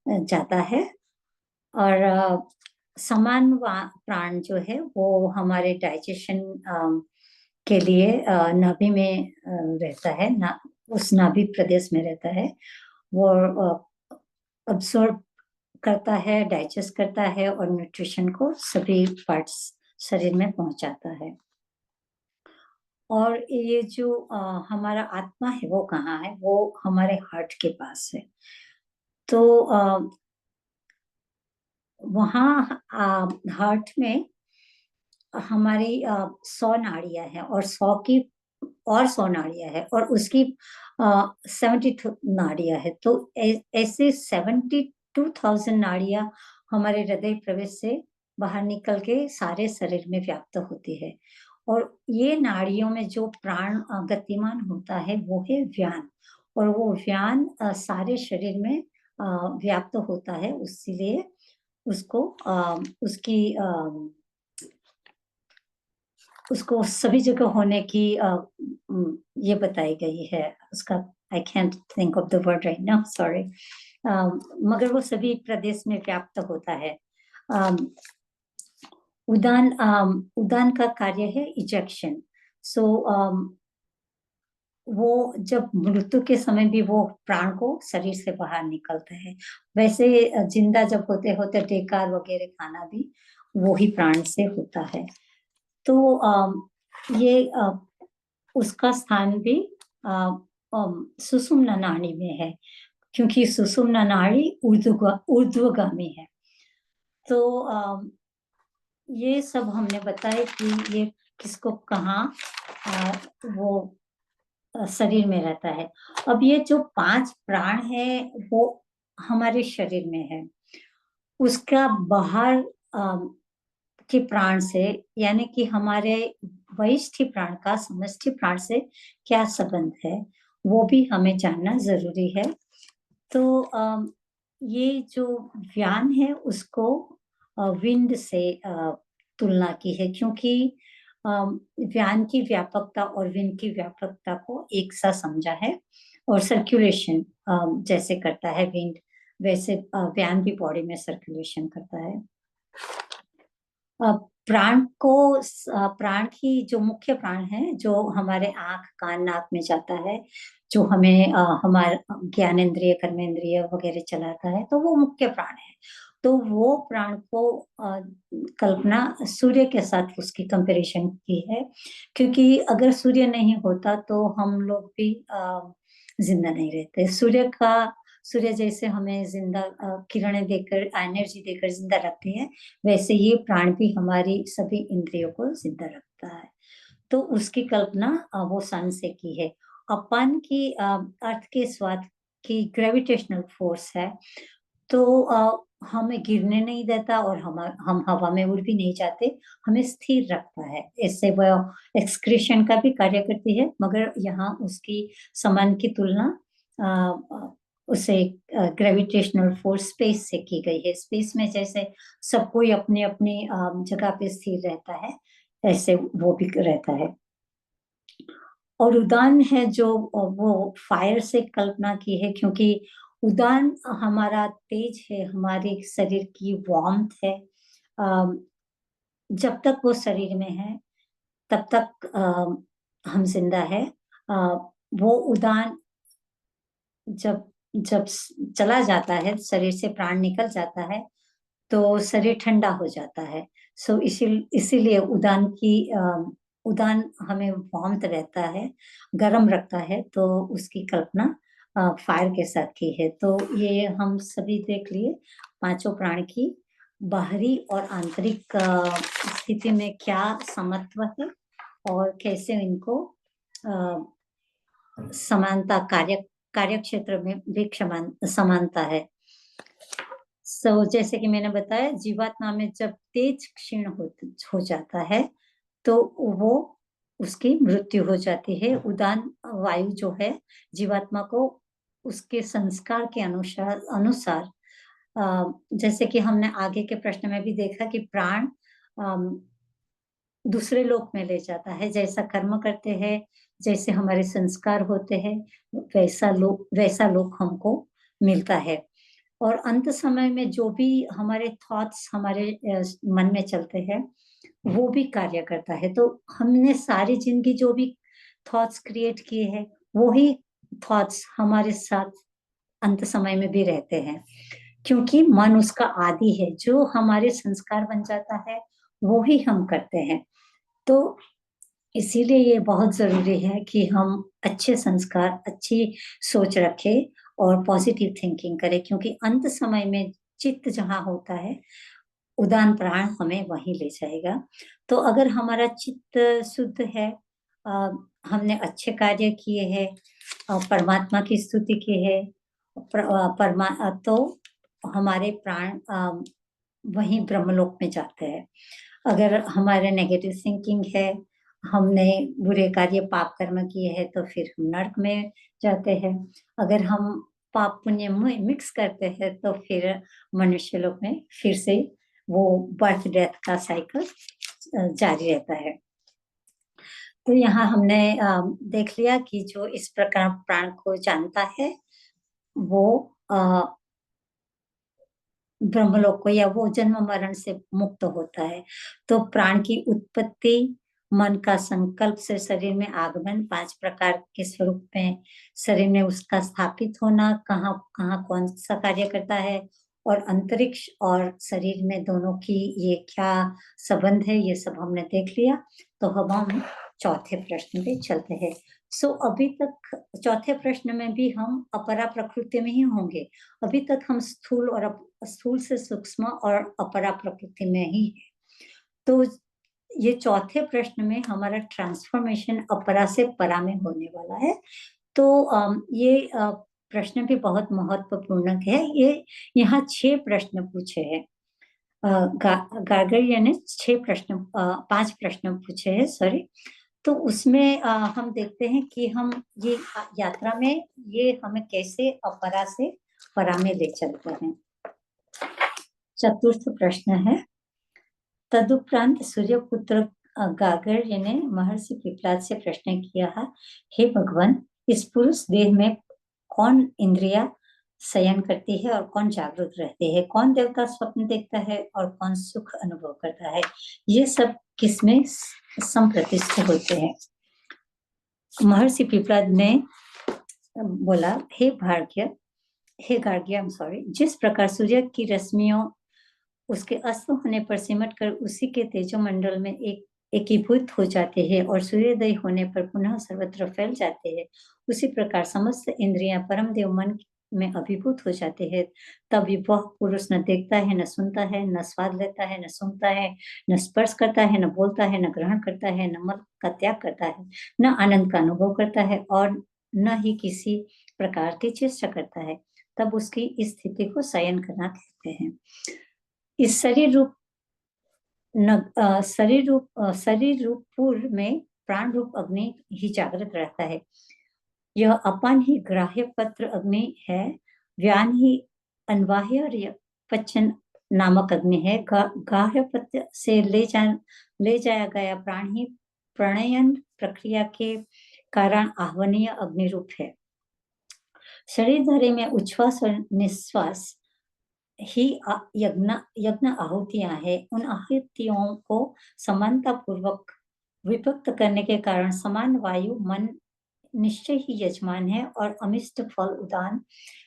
जाता है। और समान प्राण जो है वो हमारे डाइजेशन के लिए नाभि में रहता है, उस नाभि प्रदेश में रहता है। वो अब्सॉर्ब करता है, डाइजेस्ट करता है और न्यूट्रिशन को सभी पार्ट्स शरीर में पहुंचाता है। और ये जो हमारा आत्मा है वो कहाँ है? वो हमारे हार्ट के पास है। तो वहाँ हार्ट में हमारी 100 नाड़ियां हैं और 100 नाड़ियां है और उसकी 72 नाड़ियां है। तो ऐसे 72,000 नाड़ियां हमारे हृदय प्रवेश से बाहर निकल के सारे शरीर में व्याप्त होती है। और ये नाड़ियों में जो प्राण गतिमान होता है वो है व्यान, और वो व्यान सारे शरीर में व्याप्त होता है। इसीलिए उसको उसको सभी जगह होने की ये बताई गई है। उसका I can't think of the word right now, sorry. मगर वो सभी प्रदेश में व्याप्त होता है। उदान का कार्य है इजेक्शन। सो वो जब मृत्यु के समय भी वो प्राण को शरीर से बाहर निकलता है। वैसे जिंदा जब होते होते डेकार वगैरह खाना भी वो ही प्राण से होता है। तो ये उसका स्थान भी सुषुम्ना नाड़ी में है, क्योंकि सुषुम्ना नाड़ी ऊर्ध्वगामी है। तो ये सब हमने बताया कि ये किसको कहाँ वो शरीर में रहता है। अब ये जो 5 प्राण है वो हमारे शरीर में है, उसका बाहर के प्राण से, यानी कि हमारे वैष्ठि प्राण का समष्टि प्राण से क्या संबंध है वो भी हमें जानना जरूरी है। तो ये जो व्यान है उसको विंड से तुलना की है, क्योंकि व्यान की व्यापकता और विंड की व्यापकता को एक सा समझा है। और सर्कुलेशन जैसे करता है विंड, वैसे व्यान भी बॉडी में सर्कुलेशन करता है। प्राण की जो मुख्य प्राण है, जो हमारे आंख, कान, नाक में जाता है, जो हमें हमारा ज्ञानेंद्रिय, कर्मेंद्रिय वगैरह चलाता है, तो वो मुख्य प्राण है। तो वो प्राण को कल्पना सूर्य के साथ उसकी कंपैरिजन की है, क्योंकि अगर सूर्य नहीं होता तो हम लोग भी जिंदा नहीं रहते। सूर्य जैसे हमें जिंदा किरणें देकर, एनर्जी देकर जिंदा रखती है, वैसे ये प्राण भी हमारी सभी इंद्रियों को जिंदा रखता है। तो उसकी कल्पना वो सन से की है। अपान की अर्थ के स्वाद की ग्रेविटेशनल फोर्स है, तो हमें गिरने नहीं देता और हम हवा में उड़ भी नहीं जाते, हमें स्थिर रखता है। इससे वह एक्सक्रीशन का भी कार्य करती है, मगर यहाँ उसकी समान की तुलना उसे ग्रेविटेशनल फोर्स स्पेस से की गई है। स्पेस में जैसे सब कोई अपने अपनी जगह पे स्थिर रहता है, ऐसे वो भी रहता है। और उड़ान है जो वो फायर से कल्पना की है, क्योंकि उड़ान हमारा तेज है, हमारे शरीर की वार्मथ है। अम, जब तक वो शरीर में है तब तक हम जिंदा है। अ, वो उड़ान जब जब चला जाता है, शरीर से प्राण निकल जाता है, तो शरीर ठंडा हो जाता है। सो इसीलिए उड़ान हमें वार्मथ रहता है, गर्म रखता है, तो उसकी कल्पना फायर के साथ की है। तो ये हम सभी देख लिए पांचों प्राण की बाहरी और आंतरिक स्थिति में क्या समत्व है और कैसे इनको अ, समानता कार्य क्षेत्र में भी समानता है। जैसे कि मैंने बताया, जीवात्मा में जब तेज क्षीण हो जाता है तो वो उसकी मृत्यु हो जाती है। उदान वायु जो है जीवात्मा को उसके संस्कार के अनुसार अनुसार जैसे कि हमने आगे के प्रश्न में भी देखा कि प्राण दूसरे लोक में ले जाता है। जैसा कर्म करते हैं, जैसे हमारे संस्कार होते हैं, वैसा लोक हमको मिलता है। और अंत समय में जो भी हमारे थॉट्स हमारे मन में चलते हैं, वो भी कार्य करता है। तो हमने सारी जिंदगी जो भी थॉट्स क्रिएट किए हैं, वो ही थॉट्स हमारे साथ अंत समय में भी रहते हैं, क्योंकि मन उसका आदि है। जो हमारे संस्कार बन जाता है वो ही हम करते हैं। तो इसीलिए ये बहुत जरूरी है कि हम अच्छे संस्कार, अच्छी सोच रखें और पॉजिटिव थिंकिंग करें, क्योंकि अंत समय में चित्त जहाँ होता है, उदान प्राण हमें वहीं ले जाएगा। तो अगर हमारा चित्त शुद्ध है, अ, हमने अच्छे कार्य किए हैं, परमात्मा की स्तुति की है, तो हमारे प्राण वहीं ब्रह्मलोक में जाते हैं। अगर हमारा नेगेटिव थिंकिंग है, हमने बुरे कार्य पाप कर्म किए हैं, तो फिर हम नरक में जाते हैं। अगर हम पाप पुण्य मिक्स करते हैं तो फिर मनुष्य लोक में फिर से वो बर्थ डेथ का साइकिल जारी रहता है। तो यहाँ हमने देख लिया कि जो इस प्रकार प्राण को जानता है वो ब्रह्मलोक को, या वो जन्म मरण से मुक्त होता है। तो प्राण की उत्पत्ति, मन का संकल्प से शरीर में आगमन, 5 प्रकार के स्वरूप में शरीर में उसका स्थापित होना, कहाँ कहाँ कौन सा कार्य करता है, और अंतरिक्ष और शरीर में दोनों की ये क्या संबंध है, ये सब हमने देख लिया। तो अब हम चौथे प्रश्न पे चलते हैं। अभी तक चौथे प्रश्न में भी हम अपरा प्रकृति में ही होंगे। अभी तक हम स्थूल से सूक्ष्म और अपरा प्रकृति में ही है। तो ये चौथे प्रश्न में हमारा ट्रांसफॉर्मेशन अपरा से परा में होने वाला है। तो ये प्रश्न भी बहुत महत्वपूर्ण है। ये यहाँ 6 प्रश्न पूछे हैं। गार्गरिया ने 5 प्रश्न पूछे हैं, सॉरी। तो उसमें हम देखते हैं कि हम ये यात्रा में ये हमें कैसे अपरा से परा में ले चलते हैं। चतुर्थ प्रश्न है, तदुपरांत सूर्यपुत्र गागर्य ने महर्षि पिपलाद से प्रश्न किया है, हे भगवान, इस पुरुष देह में कौन इंद्रिया शयन करती है और कौन जागृत रहती है? कौन देवता स्वप्न देखता है और कौन सुख अनुभव करता है? ये सब किसमें संप्रतिष्ठ होते हैं? महर्षि पिपलाद ने बोला, हे भाग्य, हे गार्ग्य, सॉरी, जिस प्रकार सूर्य की रश्मियों उसके अस्त होने पर सिमट कर उसी के तेजोमंडल में एकीभूत हो जाते हैं और सूर्योदय होने पर पुनः सर्वत्र फैल जाते हैं, उसी प्रकार समस्त इंद्रियां परम देव मन में अभिभूत हो जाते हैं। तब वह पुरुष न देखता है, न सुनता है, न स्वाद लेता है, न सूंघता है, न स्पर्श करता है, न बोलता है, न ग्रहण करता है, न मल का त्याग करता है, न आनंद का अनुभव करता है और न ही किसी प्रकार की चेष्टा करता है। तब उसकी इस स्थिति को शयन करना कहते हैं। इस शरीर रूप पूर्व में प्राण रूप अग्नि ही जागृत रहता है। यह अपान ही ग्राह्य पत्र अग्नि है व्यान ही अनबाह्य और पचन नामक अग्नि है। गाह्य पत्य से ले जाया गया प्राण ही प्रणयन प्रक्रिया के कारण आह्वनीय अग्नि रूप है। शरीर धरे में उच्छ्वास और निश्वास ही यज्ञ यज्ञ आहुतियां हैं। उन आहुतियों को समानता पूर्वक विभक्त करने के कारण समान वायु मन निश्चय ही यजमान है और अमिष्ट फल उदान,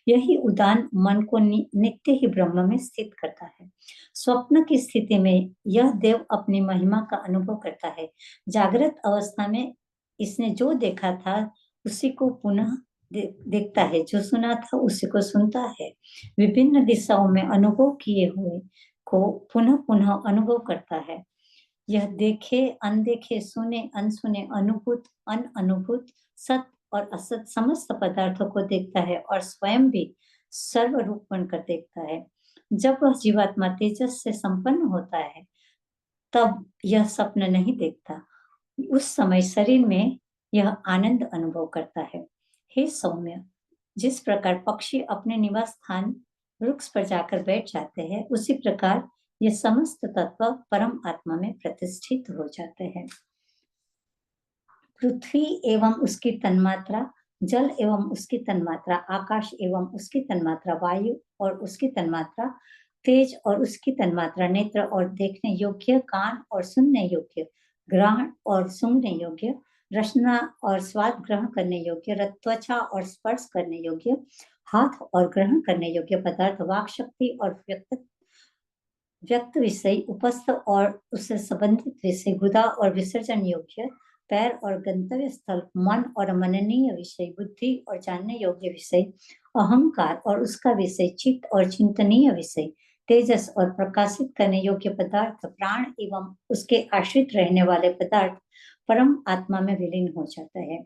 यही उदान मन को नित्य ही ब्रह्म में स्थित करता है। स्वप्न की स्थिति में यह देव अपनी महिमा का अनुभव करता है। जागृत अवस्था में इसने जो देखा था उसी को पुनः देखता है, जो सुना था उसी को सुनता है। विभिन्न दिशाओं में अनुभव किए हुए को पुनः पुनः अनुभव करता है। यह देखे अनदेखे, सुने अनसुने, अनुभूत अनअनुभूत, सत और असत समस्त पदार्थों को देखता है और स्वयं भी सर्वरूप बनकर देखता है। जब वह जीवात्मा तेजस से संपन्न होता है तब यह स्वप्न नहीं देखता। उस समय शरीर में यह आनंद अनुभव करता है। हे सौम्य, जिस प्रकार पक्षी अपने निवास स्थान वृक्ष पर जाकर बैठ जाते हैं, उसी प्रकार ये समस्त तत्व परम आत्मा में प्रतिष्ठित हो जाते हैं। पृथ्वी एवं उसकी तन्मात्रा, जल एवं उसकी तन्मात्रा, आकाश एवं उसकी तन्मात्रा, वायु और उसकी तन्मात्रा, तेज और उसकी तन्मात्रा, नेत्र और देखने योग्य, कान और सुनने योग्य, ग्रहण और सूंघने योग्य, रसना और स्वाद ग्रहण करने योग्य, त्वचा और स्पर्श करने योग्य, हाथ और ग्रहण करने योग्य पदार्थ, वाक शक्ति और व्यक्त विषय, उपस्थ और उससे संबंधित विषय, गुदा और विसर्जन योग्य, पैर और गंतव्य स्थल, मन और मननीय विषय, बुद्धि और जानने योग्य विषय, अहंकार और उसका विषय, चित्त और चिंतनीय विषय, तेजस और प्रकाशित करने योग्य पदार्थ, प्राण एवं उसके आश्रित रहने वाले पदार्थ परम आत्मा में विलीन हो जाता है।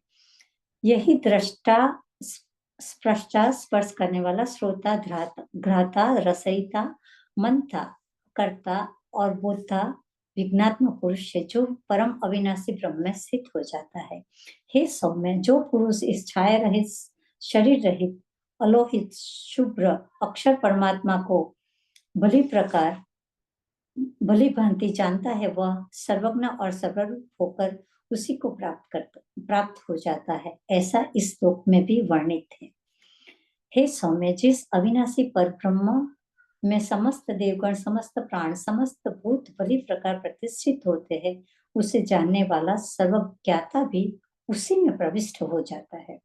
यही दृष्टा, स्पृष्टा, स्पर्श करने वाला, श्रोता, घ्राता, रसयिता, मंथा, कर्ता और बोधा विज्ञात्मक पुरुष है, जो परम अविनाशी ब्रह्म में स्थित हो जाता है। हे सौम्य, जो पुरुष इस छाया रहित, शरीर रहित, अलोहित, शुभ्र अक्षर परमात्मा को भली भांति जानता है, वह सर्वज्ञ और सर्वरूप होकर उसी को प्राप्त हो जाता है। ऐसा इस श्लोक में भी वर्णित है। हे सौम्य, जिस अविनाशी पर ब्रह्म में समस्त देवगण, समस्त प्राण, समस्त भूत भली प्रकार प्रतिष्ठित होते हैं, उसे जानने वाला सर्वज्ञाता भी उसी में प्रविष्ट हो जाता है।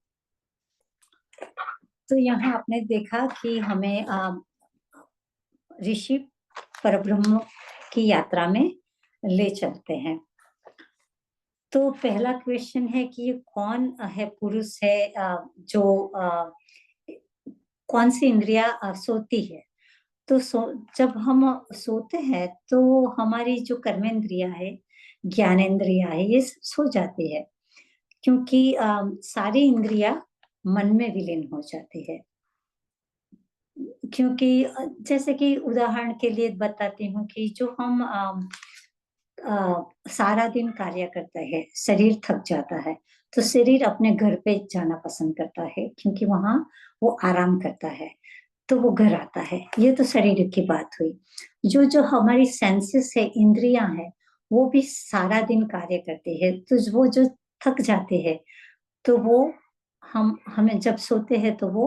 तो यहाँ आपने देखा कि हमें ऋषि परब्रह्म की यात्रा में ले चलते हैं। तो पहला क्वेश्चन है कि ये कौन है पुरुष है जो कौन सी इंद्रिया सोती है। तो जब हम सोते हैं तो हमारी जो कर्मेंद्रिया है, ज्ञानेंद्रिया है, ये सो जाती है, क्योंकि सारी इंद्रिया मन में विलीन हो जाती है। क्योंकि जैसे कि उदाहरण के लिए बताती हूँ कि जो हम सारा दिन कार्य करता है, शरीर थक जाता है, तो शरीर अपने घर पे जाना पसंद करता है, क्योंकि वहां वो आराम करता है, तो वो घर आता है। ये तो शरीर की बात हुई। जो हमारी सेंसेस है, इंद्रियां है, वो भी सारा दिन कार्य करती है, तो वो जो थक जाते हैं, तो वो हमें जब सोते हैं तो वो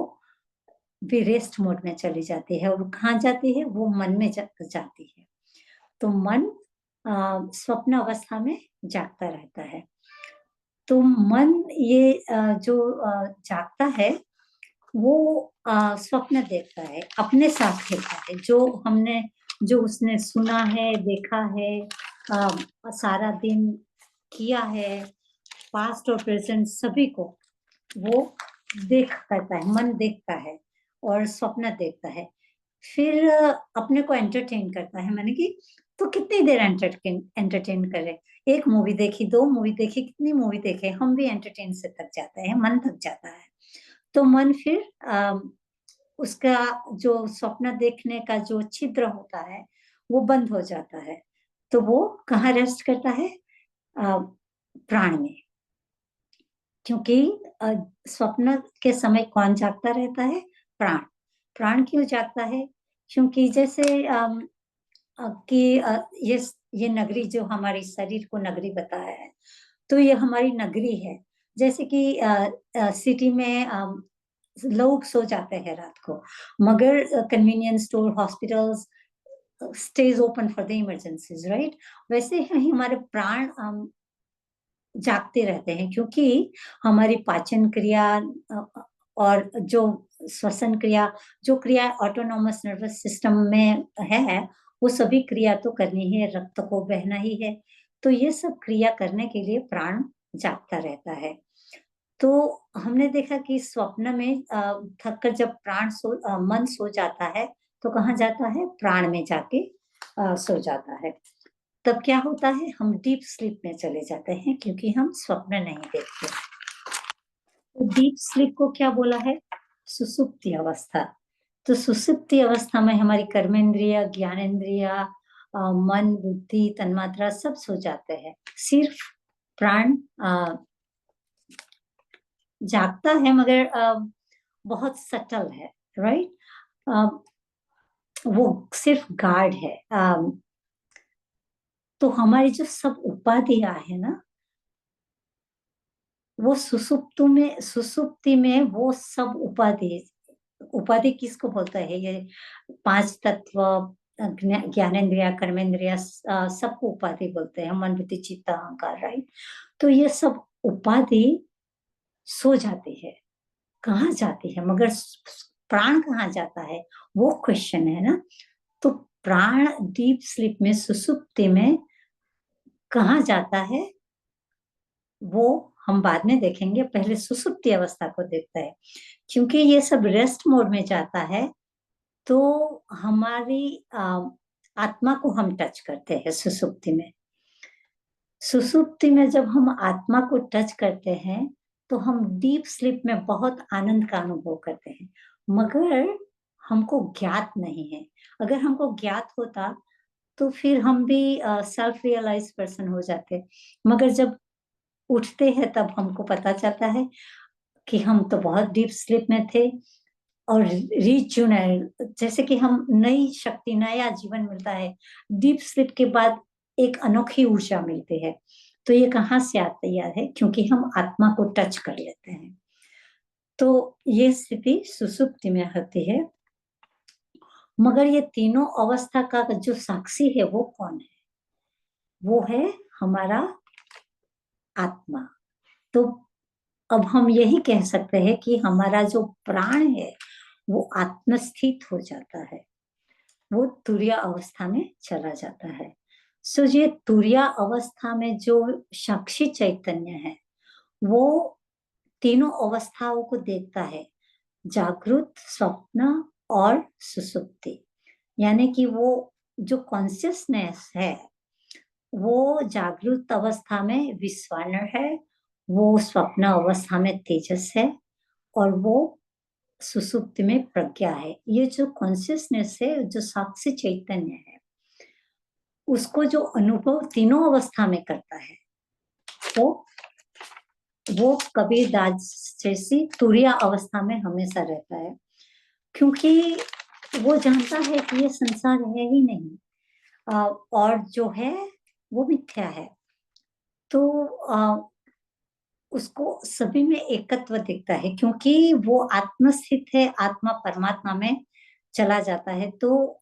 भी रेस्ट मोड में चली जाती है, और कहाँ जाती है, वो मन में जाती है। तो मन स्वप्न अवस्था में जागता रहता है। तो मन ये जो जागता है, वो स्वप्न देखता है, अपने साथ खेलता है। जो उसने सुना है, देखा है, सारा दिन किया है, पास्ट और प्रेजेंट सभी को वो देख करता है, मन देखता है और स्वप्न देखता है। फिर अपने को एंटरटेन करता है, माने कि तो कितनी देर एंटरटेन करे। एक मूवी देखी, दो मूवी देखी, कितनी मूवी देखे, हम भी एंटरटेन से थक जाते हैं, मन थक जाता है। तो मन फिर उसका जो स्वप्न देखने का जो छिद्र होता है, वो बंद हो जाता है। तो वो कहाँ रेस्ट करता है? प्राण में। क्योंकि स्वप्न के समय कौन जागता रहता है? प्राण। प्राण क्यों जागता है? क्योंकि जैसे ये नगरी जो हमारे शरीर को नगरी बताया है, तो ये हमारी नगरी है। जैसे कि सिटी में लोग सो जाते हैं रात को, मगर convenience store, hospitals stays open for the emergencies, right? वैसे ही हमारे प्राण जागते रहते हैं, क्योंकि हमारी पाचन क्रिया और जो श्वसन क्रिया, जो क्रिया ऑटोनॉमस नर्वस सिस्टम में है, वो सभी क्रिया तो करनी है, रक्त को बहना ही है। तो ये सब क्रिया करने के लिए प्राण जागता रहता है। तो हमने देखा कि स्वप्न में थक कर जब मन सो जाता है, तो कहाँ जाता है? प्राण में जाके सो जाता है। तब क्या होता है? हम डीप स्लीप में चले जाते हैं, क्योंकि हम स्वप्न नहीं देखते। तो डीप स्लीप को क्या बोला है? सुसुप्ति अवस्था। तो सुसुप्ति अवस्था में हमारी कर्मेंद्रिय, ज्ञानेंद्रिय, मन, बुद्धि, तन्मात्रा सब सो जाते हैं। सिर्फ प्राण जागता है, मगर बहुत सटल है, राइट? वो सिर्फ गार्ड है। तो हमारी जो सब उपाधियां है ना, वो सुसुप्ति में वो सब उपाधि, उपाधि किसको बोलता है? ये 5 तत्व, ज्ञानेंद्रिय, कर्मेंद्रिय, सबको उपाधि बोलते हैं। मन, बुद्धि, चित्त, अहंकार, राइट? तो ये सब उपाधि सो जाती है। कहाँ जाती है? मगर प्राण कहाँ जाता है, वो क्वेश्चन है ना। तो प्राण डीप स्लीप में, सुसुप्ति में कहाँ जाता है, वो हम बाद में देखेंगे। पहले सुसुप्ति अवस्था को देखते हैं, क्योंकि ये सब रेस्ट मोड में जाता है। तो हमारी आत्मा को हम टच करते हैं सुसुप्ति में। सुसुप्ति में जब हम आत्मा को टच करते हैं, तो हम डीप स्लीप में बहुत आनंद का अनुभव करते हैं, मगर हमको ज्ञात नहीं है। अगर हमको ज्ञात होता, तो फिर हम भी सेल्फ रियलाइज पर्सन हो जाते। मगर जब उठते हैं, तब हमको पता चलता है कि हम तो बहुत डीप स्लीप में थे, और रिजुनल, जैसे कि हम नई शक्ति, नया जीवन मिलता है। डीप स्लीप के बाद एक अनोखी ऊर्जा मिलती है। तो ये कहाँ से आती है? क्योंकि हम आत्मा को टच कर लेते हैं। तो ये स्थिति सुसुप्ति में होती है। मगर ये तीनों अवस्था का जो साक्षी है, वो कौन है? वो है हमारा आत्मा। तो अब हम यही कह सकते हैं कि हमारा जो प्राण है, वो आत्मस्थित हो जाता है, वो तुरिया अवस्था में चला जाता है। सो ये तुरिया अवस्था में जो साक्षी चैतन्य है, वो तीनों अवस्थाओं को देखता है, जागृत, स्वप्न और सुसुप्ति। यानी कि वो जो कॉन्शियसनेस है, वो जागृत अवस्था में विश्वानर है, वो स्वप्न अवस्था में तेजस है, और वो सुसुप्ति में प्रज्ञा है। ये जो कॉन्शियसनेस है, जो साक्षी चैतन्य है, उसको जो अनुभव तीनों अवस्था में करता है, वो कबीर दास जैसी तुरिया अवस्था में हमेशा रहता है। क्योंकि वो जानता है कि ये संसार है ही नहीं, और जो है वो मिथ्या है। तो उसको सभी में एकत्व दिखता है, क्योंकि वो आत्मस्थित है, आत्मा परमात्मा में चला जाता है। तो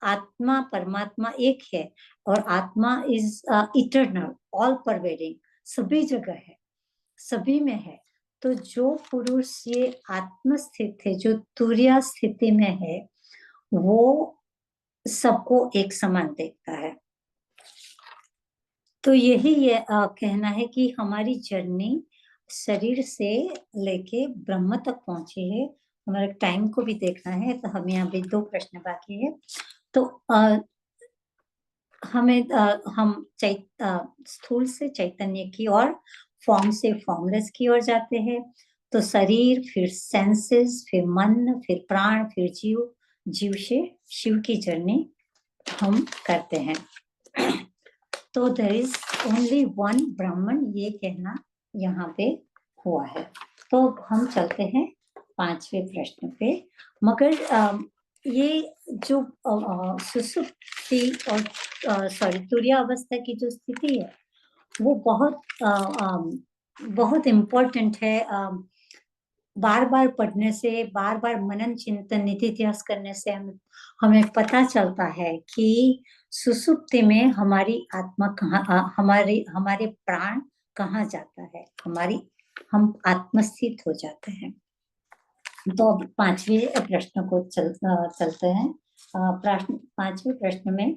आत्मा परमात्मा एक है, और आत्मा इज इटर्नल, ऑल परवेडिंग, सभी जगह है, सभी में है। तो जो पुरुष ये आत्मस्थित है, जो तुरिया स्थिति में है, वो सबको एक समान देखता है। तो यही ये कहना है कि हमारी जर्नी शरीर से लेके ब्रह्म तक पहुंची है। हमारे टाइम को भी देखना है, तो हमें अभी 2 प्रश्न बाकी है। तो हम स्थूल से चैतन्य की ओर, फॉर्म से फॉर्मलेस की ओर जाते हैं। तो शरीर, फिर सेंसेस, फिर मन, फिर प्राण, फिर जीव, जीव से शिव की जर्नी हम करते हैं। तो देयर इज ओनली वन ब्राह्मण, ये कहना यहाँ पे हुआ है। तो हम चलते हैं 5वें प्रश्न पे। मगर ये जो सुषुप्ति और तुरीयावस्था की जो स्थिति है वो बहुत इम्पोर्टेंट है। बार-बार पढ़ने से, बार-बार मनन चिंतन निधिध्यास करने से हमें पता चलता है कि सुषुप्ति में हमारी आत्मा हमारे प्राण कहाँ जाता है, हम आत्मस्थित हो जाते हैं। तो अब 5वें प्रश्न को चलते हैं। 5वें प्रश्न में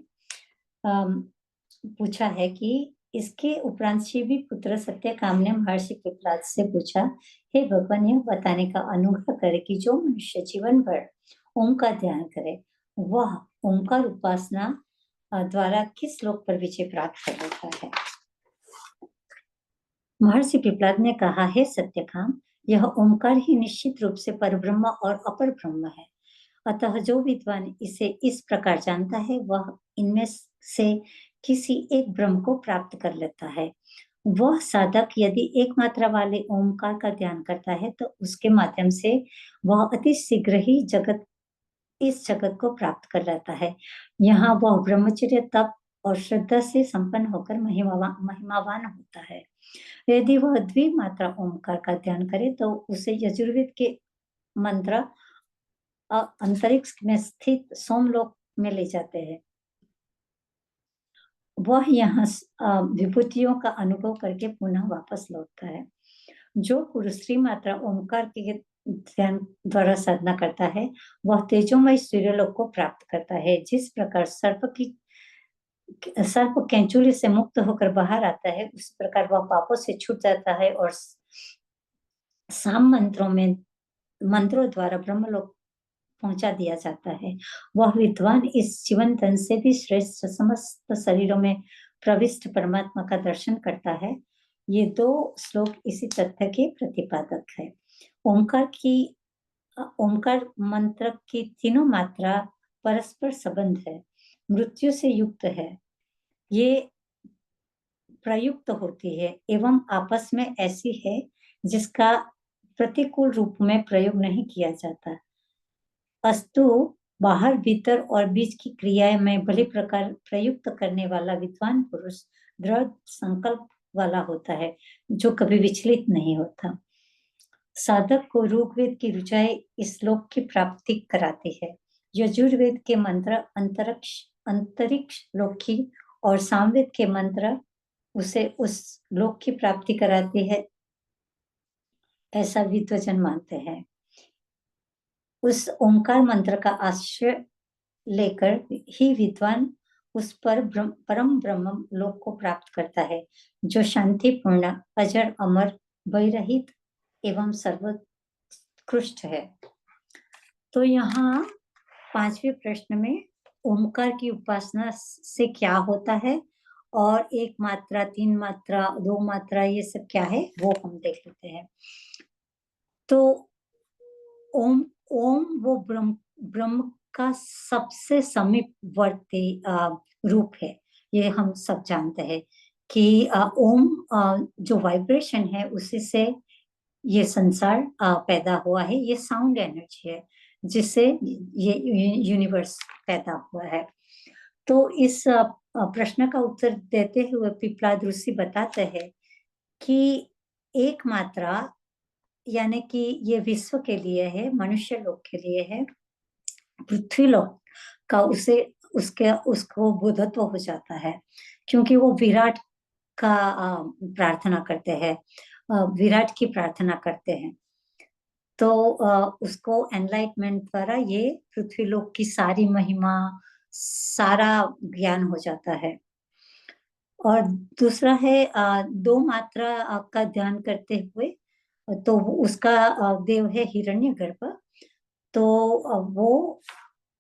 पूछा है कि इसके उपरांत शिवी पुत्र सत्यकाम ने महर्षि पिपलाद से पूछा, हे भगवान, यह बताने का अनुग्रह करे कि जो मनुष्य जीवन भर ओम का ध्यान करे वह ओमकार उपासना द्वारा किस लोक पर विजय प्राप्त कर लेता है। महर्षि पिपलाद ने कहा, हे सत्यकाम, यह ओमकार ही निश्चित रूप से परब्रह्म और अपर ब्रह्म है। अतः जो विद्वान इसे इस प्रकार जानता है वह इनमें से किसी एक ब्रह्म को प्राप्त कर लेता है। वह साधक यदि एक मात्रा वाले ओमकार का ध्यान करता है तो उसके माध्यम से वह अति शीघ्र ही इस जगत को प्राप्त कर लेता है। यहाँ वह ब्रह्मचर्य, तप और श्रद्धा से संपन्न होकर महिमावान होता है। यदि वह द्विमात्रा ओमकार का ध्यान करे तो उसे यजुर्वेद के मंत्र अंतरिक्ष में स्थित सोमलोक में ले जाते हैं। वह यहाँ विभूतियों का अनुभव करके पुनः वापस लौटता है। जो पुरुष त्रिमात्रा ओमकार के ध्यान द्वारा साधना करता है वह तेजोमय सूर्यलोक को प्राप्त करता है। जिस प्रकार सर्प केंचुली से मुक्त होकर बाहर आता है उस प्रकार वह पापों से छूट जाता है और साम मंत्रों द्वारा ब्रह्मलोक पहुंचा दिया जाता है। वह विद्वान इस जीवन धन से भी श्रेष्ठ समस्त शरीरों में प्रविष्ट परमात्मा का दर्शन करता है। ये 2 श्लोक इसी तथ्य के प्रतिपादक है। ओमकार मंत्र की तीनों मात्रा परस्पर संबंध है, मृत्यु से युक्त है, ये प्रयुक्त होती है एवं आपस में ऐसी है जिसका प्रतिकूल रूप में प्रयोग नहीं किया जाता। अस्तु बाहर भीतर और बीच की क्रियाएं में भली प्रकार प्रयुक्त करने वाला विद्वान पुरुष दृढ़ संकल्प वाला होता है जो कभी विचलित नहीं होता। साधक को ऋग्वेद की ऋचाएं इस लोक की प्राप्ति कराती है। यजुर्वेद के मंत्र अंतरिक्ष लोक की और सामवेद के मंत्र उसे उस लोक की प्राप्ति कराती है, ऐसा विद्वजन मानते हैं। उस ओंकार मंत्र का आश्रय लेकर ही विद्वान उस परम ब्रह्म लोक को प्राप्त करता है जो शांतिपूर्ण, अजर, अमर, भयरहित एवं सर्वोत्कृष्ट है। तो यहाँ 5वें प्रश्न में ओमकार की उपासना से क्या होता है और 1 मात्रा, 3 मात्रा, 2 मात्रा ये सब क्या है वो हम देख लेते हैं। तो ओम वो ब्रह्म का सबसे समीपवर्ती रूप है। ये हम सब जानते हैं कि ओम जो वाइब्रेशन है उसी से ये संसार पैदा हुआ है। ये साउंड एनर्जी है जिससे ये यूनिवर्स पैदा हुआ है। तो इस प्रश्न का उत्तर देते हुए पिपलाद ऋषि बताते हैं कि 1 मात्रा यानी कि ये विश्व के लिए है, मनुष्य लोक के लिए है, पृथ्वी लोक का उसको बुद्धत्व हो जाता है क्योंकि वो विराट का प्रार्थना करते हैं, विराट की प्रार्थना करते हैं। तो उसको एनलाइटमेंट द्वारा ये पृथ्वी लोक की सारी महिमा, सारा ज्ञान हो जाता है। और दूसरा है 2 मात्रा का ध्यान करते हुए तो उसका देव है हिरण्यगर्भ। तो वो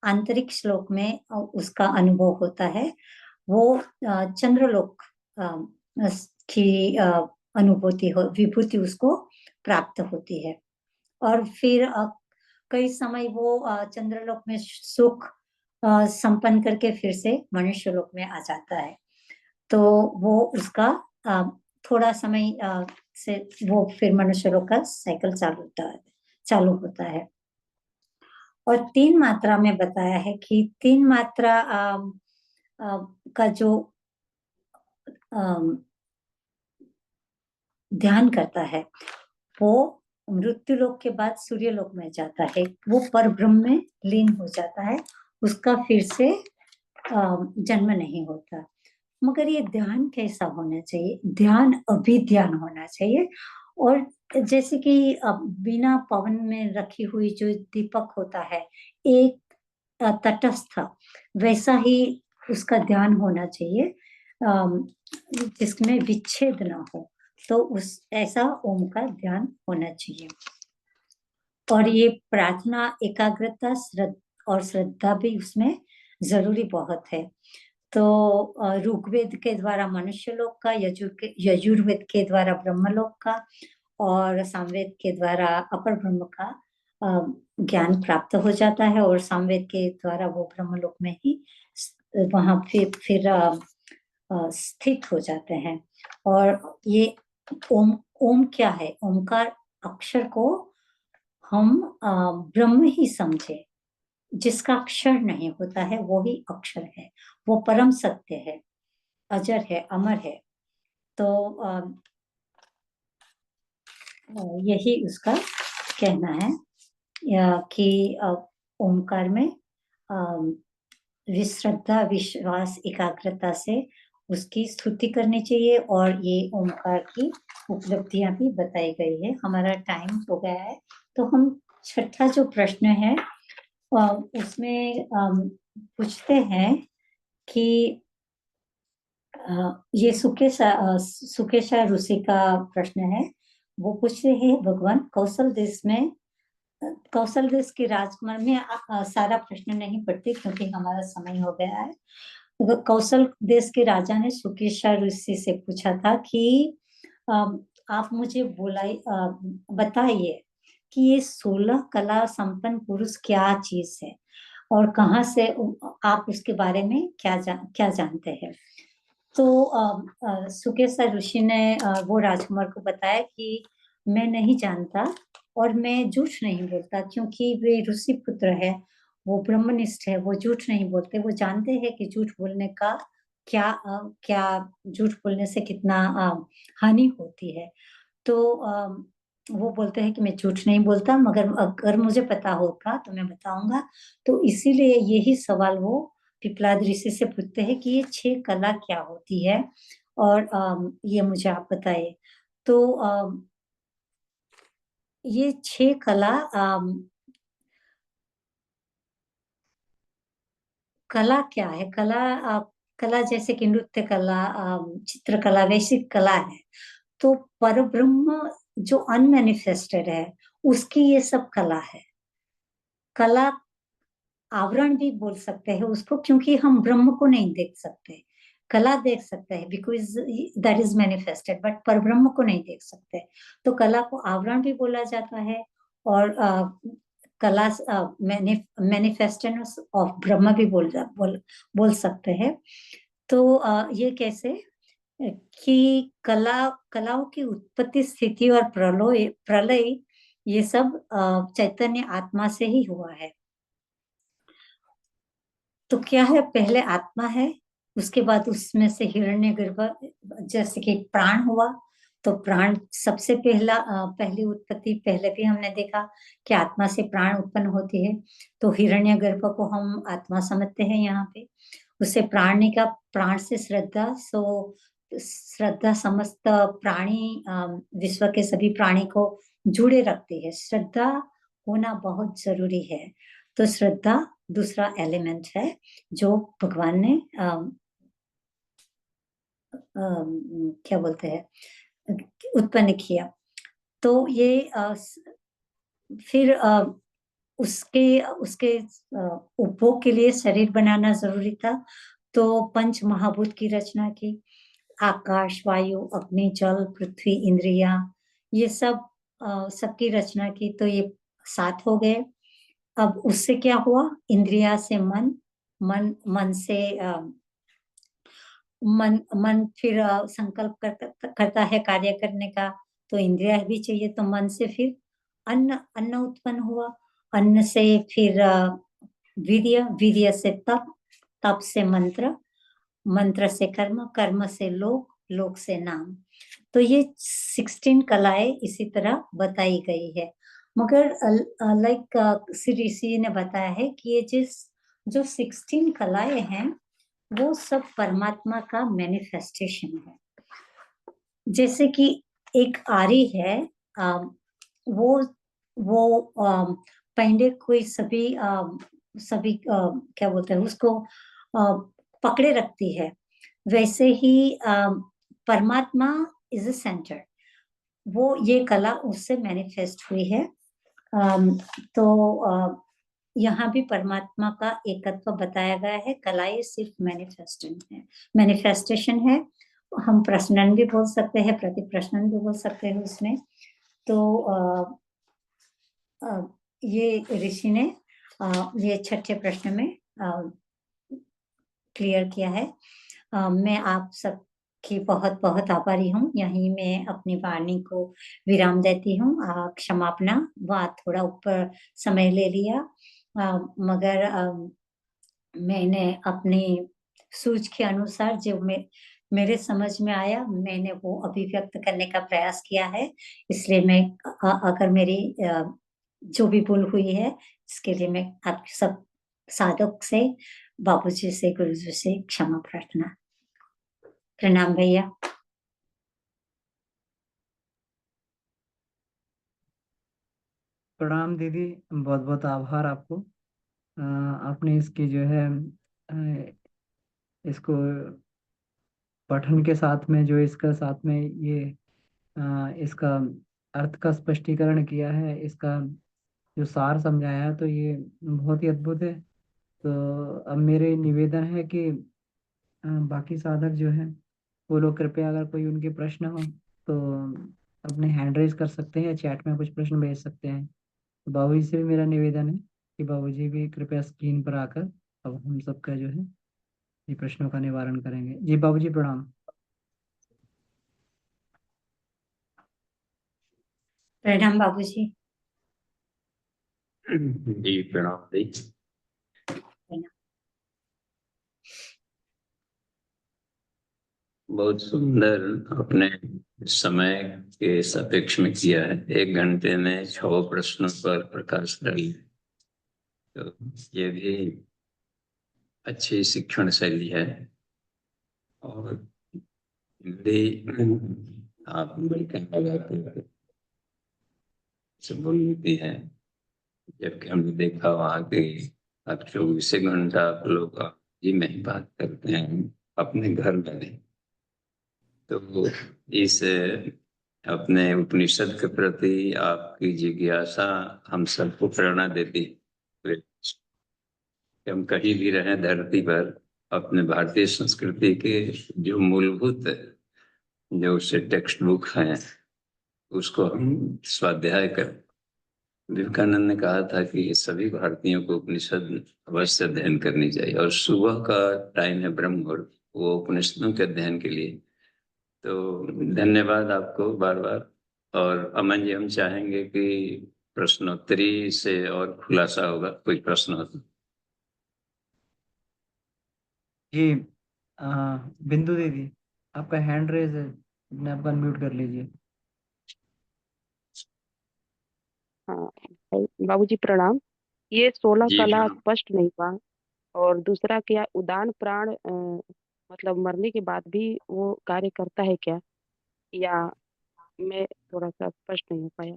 आंतरिक श्लोक में उसका अनुभव होता है। वो चंद्रलोक की विभूति उसको प्राप्त होती है और फिर कई समय वो चंद्रलोक में सुख संपन्न करके फिर से मनुष्य लोक में आ जाता है। तो वो उसका थोड़ा समय से वो फिर मनुष्य लोक का साइकिल चालू होता है। और 3 मात्रा में बताया है कि 3 मात्रा का जो अम, ध्यान करता है, वो मृत्यु लोक के बाद सूर्य लोक में जाता है, वो परब्रह्म में लीन हो जाता है, उसका फिर से जन्म नहीं होता। मगर ये ध्यान कैसा होना चाहिए? ध्यान अभिध्यान होना चाहिए। और जैसे कि बिना पवन में रखी हुई जो दीपक होता है, एक तटस्थ, वैसा ही उसका ध्यान होना चाहिए, जिसमें विच्छेद ना हो। तो उस ऐसा ओम का ध्यान होना चाहिए। और ये प्रार्थना, एकाग्रता, और श्रद्धा भी उसमें जरूरी बहुत है। तो ऋग्वेद के द्वारा मनुष्य लोक का, यजुर्वेद के द्वारा ब्रह्मलोक का, और सामवेद के द्वारा अपर ब्रह्म का ज्ञान प्राप्त हो जाता है। और सामवेद के द्वारा वो ब्रह्मलोक में ही वहां फिर स्थित हो जाते हैं। और ये ओम, ओम क्या है? ओमकार अक्षर को हम ब्रह्म ही समझे। जिसका अक्षर नहीं होता है वो ही अक्षर है, वो परम सत्य है, अजर है, अमर है। तो यही उसका कहना है, कि ओमकार में श्रद्धा, विश्वास, एकाग्रता से उसकी स्तुति करनी चाहिए। और ये ओमकार की उपलब्धियां भी बताई गई है। हमारा टाइम हो गया है, तो हम छठा जो प्रश्न है उसमें पूछते हैं कि ये सुकेशा ऋषि का प्रश्न है। वो पूछते हैं, भगवान कौशल देश में, कौशल देश के राजकुमार में सारा प्रश्न नहीं पढ़ती क्योंकि हमारा समय हो गया है। कौशल देश के राजा ने सुकेशा ऋषि से पूछा था कि आप मुझे बताइए कि ये 16 कला संपन्न पुरुष क्या चीज है, और कहाँ से आप उसके बारे में क्या जानते हैं। तो सुकेशा ऋषि ने वो राजकुमार को बताया कि मैं नहीं जानता, और मैं झूठ नहीं बोलता, क्योंकि वे ऋषि पुत्र है, वो ब्रह्मनिष्ठ है, वो झूठ नहीं बोलते। वो जानते हैं कि झूठ बोलने का क्या झूठ बोलने से कितना हानि होती है। तो वो बोलते हैं कि मैं झूठ नहीं बोलता, मगर अगर मुझे पता होगा तो मैं बताऊंगा। तो इसीलिए यही सवाल वो पिपलाद ऋषि से पूछते हैं कि ये 6 कला क्या होती है, और ये मुझे आप बताइए। तो ये 6 कला, कला क्या है? कला जैसे कि नृत्य कला, चित्रकला, वैसी कला है। तो परब्रह्म जो अनमैनिफेस्टेड है, उसकी ये सब कला है। कला, आवरण भी बोल सकते हैं उसको, क्योंकि हम ब्रह्म को नहीं देख सकते। कला देख सकते हैं because that is manifested, but पर ब्रह्म को नहीं देख सकते। तो कला को आवरण भी बोला जाता है, और कला मैनिफेस्टेशन ऑफ ब्रह्म भी बोल सकते हैं। तो ये कैसे कि कलाओं की उत्पत्ति, स्थिति और प्रलय प्रलय, ये सब चैतन्य आत्मा से ही हुआ है। तो क्या है? पहले आत्मा है, उसके बाद उसमें से हिरण्यगर्भ, जैसे कि प्राण हुआ। तो प्राण सबसे पहली उत्पत्ति, पहले भी हमने देखा कि आत्मा से प्राण उत्पन्न होती है। तो हिरण्यगर्भ को हम आत्मा समझते हैं यहाँ पे। उससे प्राण निका, प्राण से श्रद्धा, सो श्रद्धा समस्त प्राणी, विश्व के सभी प्राणी को जुड़े रखती है। श्रद्धा होना बहुत जरूरी है। तो श्रद्धा दूसरा एलिमेंट है जो भगवान ने क्या बोलते हैं, उत्पन्न किया। तो ये फिर उसके उसके उपभोग के लिए शरीर बनाना जरूरी था। तो पंच महाभूत की रचना की, आकाश, वायु, अग्नि, जल, पृथ्वी, इंद्रिया, ये सब सबकी रचना की। तो ये 7 हो गए। अब उससे क्या हुआ? इंद्रिया से मन, मन से मन फिर संकल्प करता है कार्य करने का। तो इंद्रिया भी चाहिए। तो मन से फिर अन्न, अन्न उत्पन्न हुआ, अन्न से फिर वीर्य, वीर्य से तप, तप से मंत्र, मंत्र से कर्म, कर्म से लोक, लोक से नाम। तो ये 16 कलाएं इसी तरह बताई गई है। मगर लाइक श्री ऋषि ने बताया है कि ये जो 16 कलाएं हैं वो सब परमात्मा का मैनिफेस्टेशन है। जैसे कि एक आरी है, वो पहले कोई सभी क्या बोलते हैं उसको, पकड़े रखती है। वैसे ही परमात्मा इज अ सेंटर, वो ये कला उससे मैनिफेस्ट हुई है। तो यहाँ भी परमात्मा का एकत्व बताया गया है। कलाएं सिर्फ मैनिफेस्टेशन है। हम प्रश्नन भी बोल सकते हैं, प्रति प्रश्नन भी बोल सकते हैं उसमें। तो ये ऋषि ने ये छठे प्रश्न में क्लियर किया है। मैं आप सबकी बहुत बहुत आभारी हूँ। यहीं मैं अपनी वाणी को विराम देती हूँ। क्षमापना, बात थोड़ा ऊपर समय ले लिया, मगर मैंने अपनी सूझ के अनुसार जो मेरे समझ में आया, मैंने वो अभिव्यक्त करने का प्रयास किया है। इसलिए मैं अगर मेरी जो भी भूल हुई है, इसके लिए मैं आप सब साधक से, बाबूजी से, गुरुजी से क्षमा प्रार्थना। प्रणाम भैया। प्रणाम दीदी, बहुत बहुत आभार आपको। आपने इसकी जो है इसको पठन के साथ में जो इसका साथ में ये इसका अर्थ का स्पष्टीकरण किया है, इसका जो सार समझाया है, तो ये बहुत ही अद्भुत है। तो अब मेरे निवेदन है कि बाकी साधक जो है वो लोग कृपया, अगर कोई उनके प्रश्न हो तो अपने हैंड रेज कर सकते हैं या चैट में कुछ प्रश्न भेज सकते हैं। तो बाबूजी से भी मेरा निवेदन है कि बाबूजी भी कृपया स्क्रीन पर आकर अब हम सबका जो है ये प्रश्नों का निवारण करेंगे। जी बाबूजी प्रणाम। प्रणाम बाबूजी। जी प्रणाम दी। बहुत सुंदर अपने समय के सापेक्ष में किया है। 1 घंटे में 6 प्रश्नों पर प्रकाश डाली, तो ये भी अच्छी शिक्षण शैली है। और हिंदी आप बड़ी लगाते से बोलती है, जबकि हमने देखा वहाँ के आप 24 घंटा आप लोग ही में ही बात करते हैं, अपने घर में नहीं। तो इस अपने उपनिषद के प्रति आपकी जिज्ञासा हम सबको प्रेरणा देती है कि हम कहीं भी रहें धरती पर, अपने भारतीय संस्कृति के जो मूलभूत जो उससे टेक्स्ट बुक हैं उसको हम स्वाध्याय करें। विवेकानंद ने कहा था कि सभी भारतीयों को उपनिषद अवश्य अध्ययन करनी चाहिए, और सुबह का टाइम है ब्रह्म मुहूर्त, वो उपनिषदों के अध्ययन के लिए। तो धन्यवाद आपको बार बार। और अमन जी, हम चाहेंगे कि प्रश्नोत्तरी से और खुलासा होगा, कोई प्रश्न हो तो। जी बिंदु दीदी, आपका हैंड रेज है, अपने आप अनम्यूट कर लीजिए। हाँ बाबूजी प्रणाम। ये 16 जी कला प्रणाम। स्पष्ट नहीं हुआ। और दूसरा, क्या उदान प्राण मतलब मरने के बाद भी वो कार्य करता है क्या, या मैं थोड़ा सा स्पष्ट नहीं हो पाया।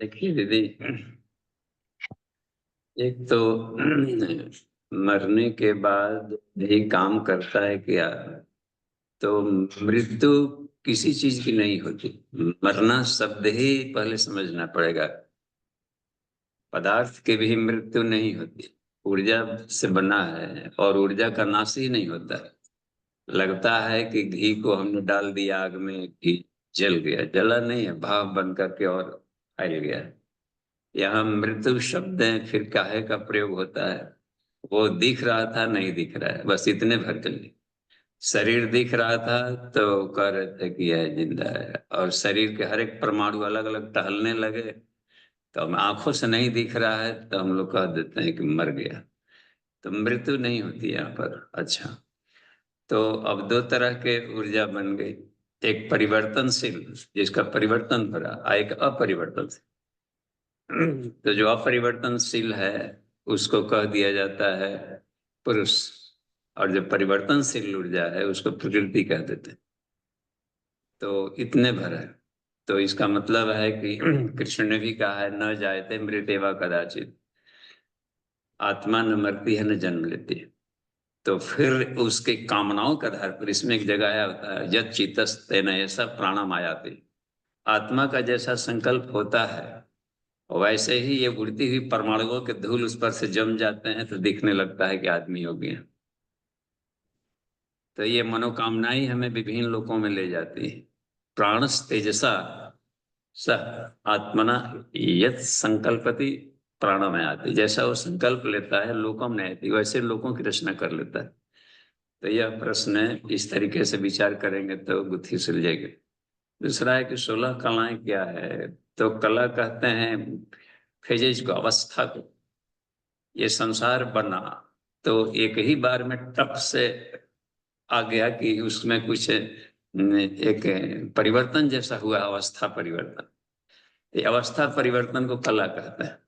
देखिए दीदी, एक तो मरने के बाद भी काम करता है क्या, तो मृत्यु किसी चीज की नहीं होती। मरना शब्द ही पहले समझना पड़ेगा। पदार्थ की भी मृत्यु नहीं होती, ऊर्जा से बना है और ऊर्जा का नाश ही नहीं होता है। लगता है कि घी को हमने डाल दिया आग में, घी जल गया, जला नहीं है, भाप बन करके और फैल गया। यहाँ मृत्यु शब्द है, फिर काहे का प्रयोग होता है, वो दिख रहा था नहीं दिख रहा है, बस इतने भर के लिए। शरीर दिख रहा था तो कह रहे थे कि यह जिंदा है, और शरीर के हर एक परमाणु अलग अलग टहलने लगे, तो हम आंखों से नहीं दिख रहा है तो हम लोग कह देते हैं कि मर गया। तो मृत्यु नहीं होती यहाँ पर। अच्छा, तो अब दो तरह के ऊर्जा बन गई, एक परिवर्तनशील जिसका परिवर्तन हो रहा, एक अपरिवर्तनशील। तो जो अपरिवर्तनशील है उसको कह दिया जाता है पुरुष, और जो परिवर्तनशील ऊर्जा है उसको प्रकृति कह देते हैं। तो इतने भर है। तो इसका मतलब है कि कृष्ण ने भी कहा है, न जायते मृत्यवा कदाचित, आत्मा न मरती है न जन्म लेती है। तो फिर उसके कामनाओं के आधार पर इसमें एक जगह आया होता है, यत् चित्तस्तेन ऐसा प्राणम आयाति। आत्मा का जैसा संकल्प होता है वैसे ही ये उड़ती हुई परमाणुओं के धूल उस पर से जम जाते हैं तो दिखने लगता है कि आदमी हो गया। तो ये मनोकामना ही हमें विभिन्न लोकों में ले जाती है। प्राणस तेजसा स आत्मना यत् संकल्पति प्राणमय आती, जैसा वो संकल्प लेता है लोकम नयति, वैसे लोगों की रचना कर लेता है। तो यह प्रश्न इस तरीके से विचार करेंगे तो गुत्थी सुलझेगी। दूसरा है कि 16 कलाएं क्या है। तो कला कहते हैं फेजेज को, अवस्था को। ये संसार बना तो एक ही बार में टप से आ गया कि उसमें कुछ एक परिवर्तन जैसा हुआ, अवस्था परिवर्तन। ये अवस्था परिवर्तन को कला कहते हैं।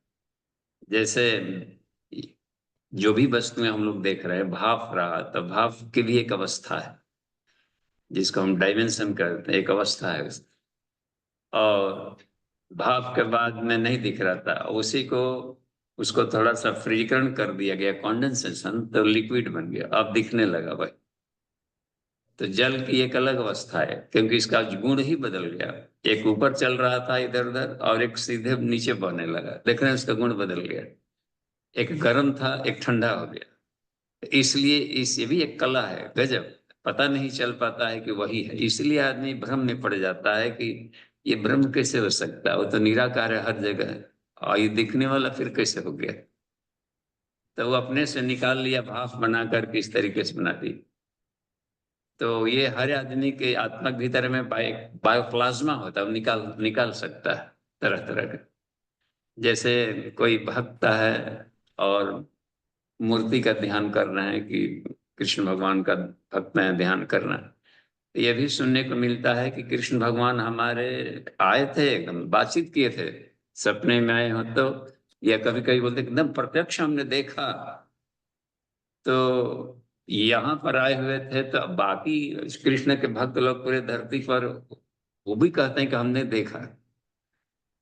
जैसे जो भी वस्तुएं हम लोग देख रहे हैं, भाप रहा, तो भाप की भी एक अवस्था है जिसको हम डायमेंशन कहते हैं, एक अवस्था है उसकी। और भाप के बाद में नहीं दिख रहा था, उसी को उसको थोड़ा सा फ्रीजीकरण कर दिया गया, कंडेंसेशन, तो लिक्विड बन गया, अब दिखने लगा भाई। तो जल की एक अलग अवस्था है क्योंकि इसका गुण ही बदल गया। एक ऊपर चल रहा था इधर उधर और एक सीधे नीचे बहने लगा, देख रहे हैं उसका गुण बदल गया। एक गर्म था एक ठंडा हो गया। इसलिए इस ये भी एक कला है, गजब। पता नहीं चल पाता है कि वही है, इसलिए आदमी भ्रम में पड़ जाता है कि ये ब्रह्म कैसे हो सकता है, वो तो निराकार है हर जगह है, और ये दिखने वाला फिर कैसे हो गया। तो वो अपने से निकाल लिया, भाप बना करके इस तरीके से बना दी। तो ये हर आदमी के आत्मा के भीतर में बायोप्लाज्मा होता है, वो निकाल सकता है तरह तरह का। जैसे कोई भक्त है और मूर्ति का ध्यान कर रहे हैं कि कृष्ण भगवान का भक्त में ध्यान करना, तो ये भी सुनने को मिलता है कि कृष्ण भगवान हमारे आए थे, एकदम बातचीत किए थे, सपने में आए हो तो, या कभी कभी बोलते एकदम प्रत्यक्ष हमने देखा। तो यहाँ पर आए हुए थे तो बाकी कृष्ण के भक्त लोग पूरे धरती पर वो भी कहते हैं कि हमने देखा।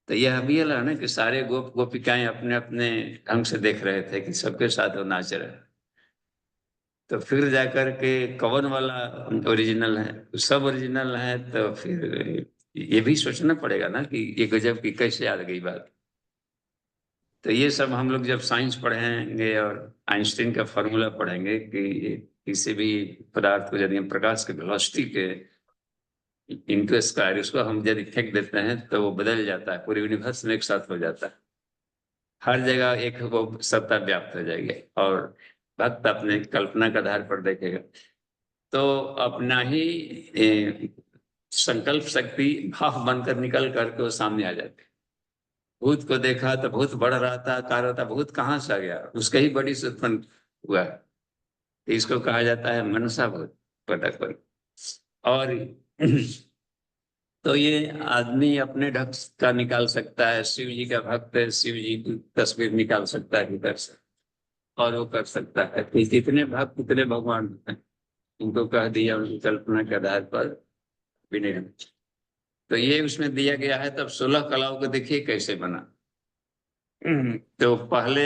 तो यह भी है ना कि सारे गोप गोपिकाएं अपने अपने ढंग से देख रहे थे कि सबके साथ वो नाच रहे। तो फिर जाकर के कौन वाला ओरिजिनल है, सब ओरिजिनल है, तो फिर ये भी सोचना पड़ेगा ना कि ये गजब की कैसे आ गई बात। तो ये सब हम लोग जब साइंस पढ़ेंगे और आइंस्टीन का फॉर्मूला पढ़ेंगे कि किसी भी पदार्थ को यदि हम प्रकाश के वेलोसिटी के इनटू स्क्वायर, उसको हम यदि फेंक देते हैं तो वो बदल जाता है, पूरे यूनिवर्स में एक साथ हो जाता है, हर जगह एक वो सत्ता व्याप्त हो जाएगी। और भक्त अपने कल्पना के आधार पर देखेगा तो अपना ही संकल्प शक्ति भाव बनकर निकल करके वो सामने आ जाती है। भूत को देखा तो भूत बढ़ रहा था, कार रहा था, भूत कहाँ से आ गया, उसका ही बड़ी से उत्पन्न हुआ। इसको कहा जाता है मनसा भूत पटक पर। और तो ये आदमी अपने ढंग का निकाल सकता है। शिव जी का भक्त है, शिव जी की तस्वीर निकाल सकता है भीतर से, और वो कर सकता है कि जितने भक्त उतने भगवान हैं, उनको कह दिया उनकी कल्पना के आधार पर विनय। तो ये उसमें दिया गया है। तब 16 कलाओं को देखिए कैसे बना। तो पहले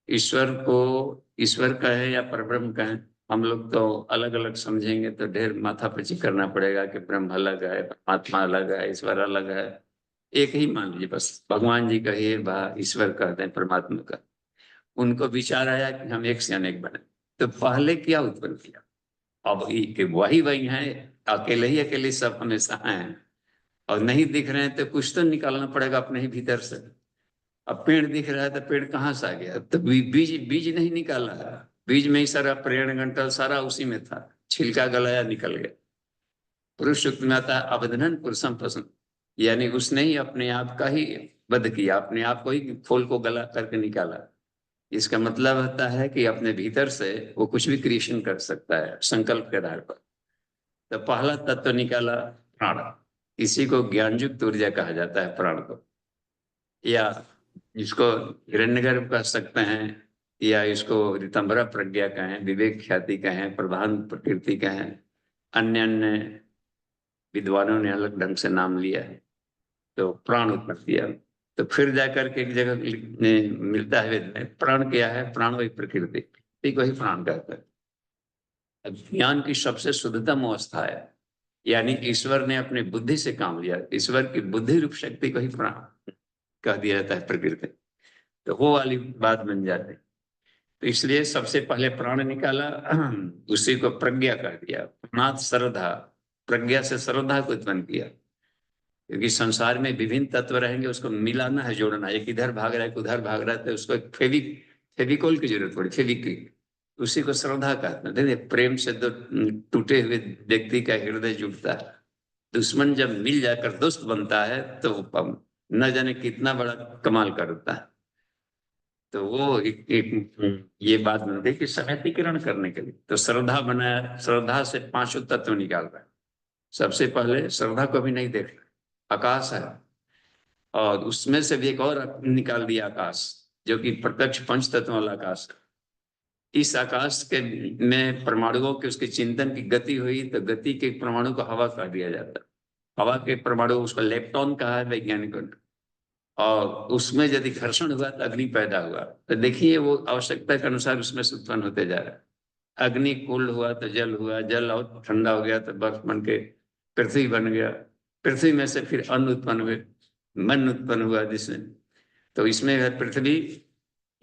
ईश्वर को ईश्वर कहे या परब्रह्म कहे, हम लोग तो अलग अलग समझेंगे तो ढेर माथापच्ची करना पड़ेगा कि ब्रह्म अलग है, परमात्मा अलग है, ईश्वर अलग है। एक ही मान लीजिए बस, भगवान जी कहिए बा ईश्वर कहते हैं परमात्मा का। उनको विचार आया कि हम एक से अनेक बने। तो पहले क्या उत्पन्न किया, अब वही वही है, अकेले ही अकेले सब हमेशा हैं, और नहीं दिख रहे हैं तो कुछ तो निकालना पड़ेगा अपने ही भीतर से। अब पेड़ दिख रहा है तो पेड़ कहाँ से आ गया, तो बीज बीज नहीं निकाला है, बीज में ही सारा प्रेरण गंटल सारा उसी में था। छिलका गलाया, निकल गया। पुरुष सूक्त में आता है अवधनन पुरुषम पसंद, यानी उसने ही अपने आप का ही वध किया, अपने आप को ही फूल को गला करके निकाला। इसका मतलब होता है कि अपने भीतर से वो कुछ भी क्रिएशन कर सकता है संकल्प के आधार पर। तो पहला तत्व निकाला प्राण, इसी को ज्ञानयुक्त ऊर्जा कहा जाता है प्राण को, या इसको हिरण्यगर्भ कह सकते हैं, या इसको ऋतंभरा प्रज्ञा कहें, विवेक ख्याति कहें, प्रधान प्रकृति कहें, अन्य अन्य विद्वानों ने अलग ढंग से नाम लिया है। तो प्राण उत्पन्न किया, तो फिर जाकर के एक जगह मिलता है वेद में, प्राण क्या है? प्राण वही प्रकृति, ठीक वही प्राण कहता है। अब ज्ञान की सबसे शुद्धतम अवस्था है, यानी ईश्वर ने अपनी बुद्धि से काम लिया, ईश्वर की बुद्धि रूप शक्ति को ही प्राण कह दिया जाता है, प्रकृति। तो वो वाली बात बन जाती। तो इसलिए सबसे पहले प्राण निकाला, उसी को प्रज्ञा कह दिया। प्राणात श्रद्धा, प्रज्ञा से श्रद्धा को उत्पन्न किया, क्योंकि संसार में विभिन्न तत्व रहेंगे, उसको मिलाना है, जोड़ना। एक इधर भाग रहा है, उधर भाग रहा है, तो उसको फेविकोल की जरूरत पड़ी, फेविक्विक, उसी को श्रद्धा कहते हैं। देखिए, प्रेम से दो टूटे हुए व्यक्ति का हृदय जुड़ता है। दुश्मन जब मिल जाकर दोस्त बनता है तो न जाने कितना बड़ा कमाल करता है। तो वो एक ये बात बनती है कि समेतीकरण करने के लिए तो श्रद्धा बनाया, श्रद्धा से पांचों तत्व निकाल रहा है। सबसे पहले श्रद्धा को भी नहीं देख रहा, आकाश है, और उसमें से भी एक और निकाल दिया आकाश, जो कि प्रत्यक्ष पंच तत्व वाला आकाश है। इस आकाश के में परमाणुओं के उसके चिंतन की गति हुई, तो गति के परमाणु को हवा कह दिया जाता है। हवा के परमाणु, उसको लेप्टॉन कहा है वैज्ञानिकों ने। और उसमें यदि घर्षण हुआ तो अग्नि पैदा हुआ। तो देखिए, वो आवश्यकता के अनुसार उसमें से उत्पन्न होते जा रहा है। अग्नि कोल्ड हुआ तो जल हुआ, जल और ठंडा हो गया तो बर्फ बन के पृथ्वी बन गया, पृथ्वी में से फिर अन्न उत्पन्न हुए, मन उत्पन्न हुआ जिसमें। तो इसमें है पृथ्वी,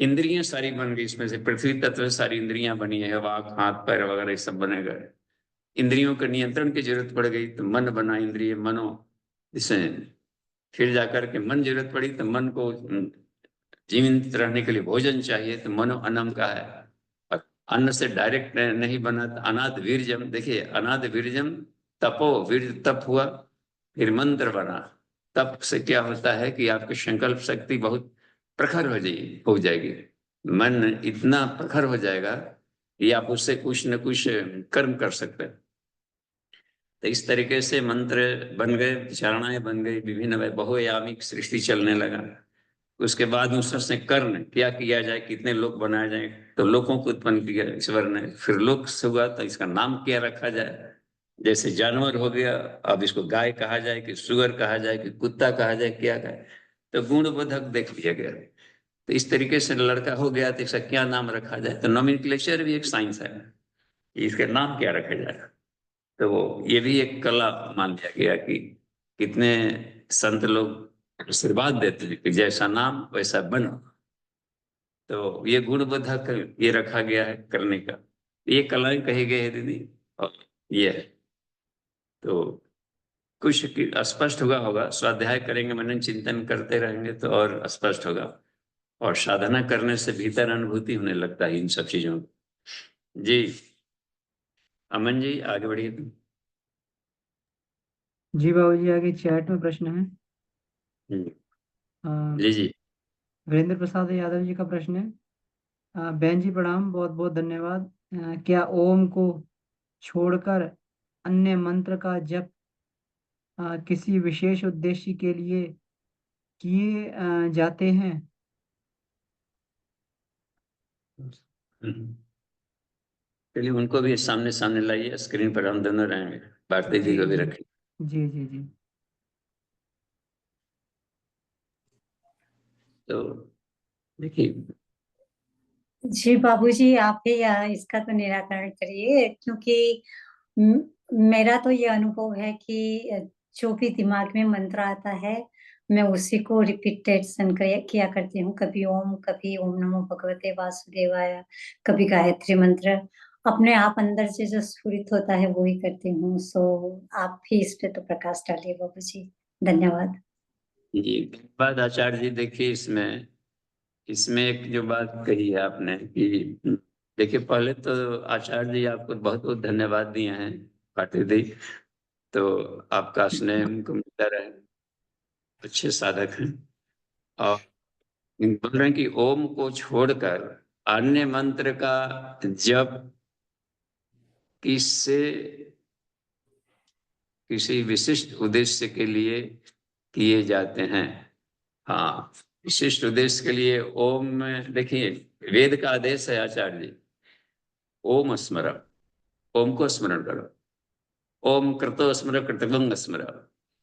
इंद्रियां सारी बन गई, इसमें से पृथ्वी तत्व से सारी इंद्रियां बनी है, वाक, हाथ, पैर वगैरह सब बने गए। इंद्रियों के नियंत्रण की जरूरत पड़ गई तो मन बना, इंद्रिय मनो, इसमें फिर जाकर के मन जरूरत पड़ी तो मन को जीवित रहने के लिए भोजन चाहिए, तो मनो अन्नम का है। और अन्न से डायरेक्ट नहीं बना तो अनाद वीर्जम, देखिए अनाद वीर्जम, तपो वीर तप हुआ, फिर मंत्र बना। तप से क्या होता है कि आपकी संकल्प शक्ति बहुत प्रखर हो जाएगी, मन इतना प्रखर हो जाएगा कि आप उससे कुछ न कुछ कर्म कर सकते हैं। तो इस तरीके से मंत्र बन गए, विचारणाएं बन गई, विभिन्न बहुयामिक सृष्टि चलने लगा। उसके बाद उससे कर्ण क्या किया जाए, कितने लोग बनाए जाए, तो लोगों को उत्पन्न किया ईश्वर ने। फिर लोक से हुआ तो इसका नाम क्या रखा जाए, जैसे जानवर हो गया, अब इसको गाय कहा जाए कि सुअर कहा जाए कि कुत्ता कहा जाए, क्या कहे, तो गुणबोधक देख लिया गया। तो इस तरीके से लड़का हो गया तो इसका क्या नाम रखा जाए, तो नोमेनक्लेचर भी एक साइंस है, इसके नाम क्या रखा जाए। तो वो ये भी एक कला मान लिया गया कि कितने संत लोग आशीर्वाद देते हैं कि जैसा नाम वैसा बनो। तो ये गुणबोधक ये रखा गया है करने का, ये कलाएं कही गई है दीदी, और ये है। तो कुछ स्पष्ट होगा, स्वाध्याय करेंगे, मनन चिंतन करते रहेंगे तो और स्पष्ट होगा, और साधना करने से भीतर अनुभूति होने लगता है इन सब चीजों की। जी अमन जी आगे बढ़िए। जी बाबूजी, आगे चैट में प्रश्न है। जी जी। वीरेंद्र प्रसाद यादव जी का प्रश्न है, बहन जी प्रणाम, बहुत बहुत धन्यवाद। क्या ओम को छोड़कर अन्य मंत्र का जप किसी विशेष उद्देश्य के लिए किए जाते हैं? चलिए उनको भी सामने सामने लाइए, स्क्रीन पर हम दोनों रहेंगे, भारती जी को भी रखें। जी जी जी। तो देखिए, जी बाबूजी, आप ही इसका तो निराकरण करिए, क्योंकि मेरा तो ये अनुभव है कि जो भी दिमाग में मंत्र आता है, मैं उसी को रिपीटेशन किया करती हूँ। कभी ओम नमो भगवते वासुदेवाय, कभी गायत्री मंत्र, अपने आप अंदर से जो स्फुरित होता है वो ही करती हूँ। सो आप भी इस पे तो प्रकाश डालिए बाबूजी। धन्यवाद जी धन्यवाद आचार्य जी। देखिए इसमें इसमें एक जो बात कही है आपने कि देखिए, पहले तो आचार्य जी आपको बहुत बहुत धन्यवाद दिए हैं पाटिल दी, तो आपका स्नेह हमको मिलता रहे, अच्छे साधक हैं। और बोल रहे हैं कि ओम को छोड़कर अन्य मंत्र का जप किससे किसी विशिष्ट उद्देश्य के लिए किए जाते हैं। हाँ, विशिष्ट उद्देश्य के लिए ओम में देखिए, वेद का आदेश है आचार्य जी, ओम स्मरण, ओम को स्मरण करो। ओम कृतो स्मर कृतवंग स्मर।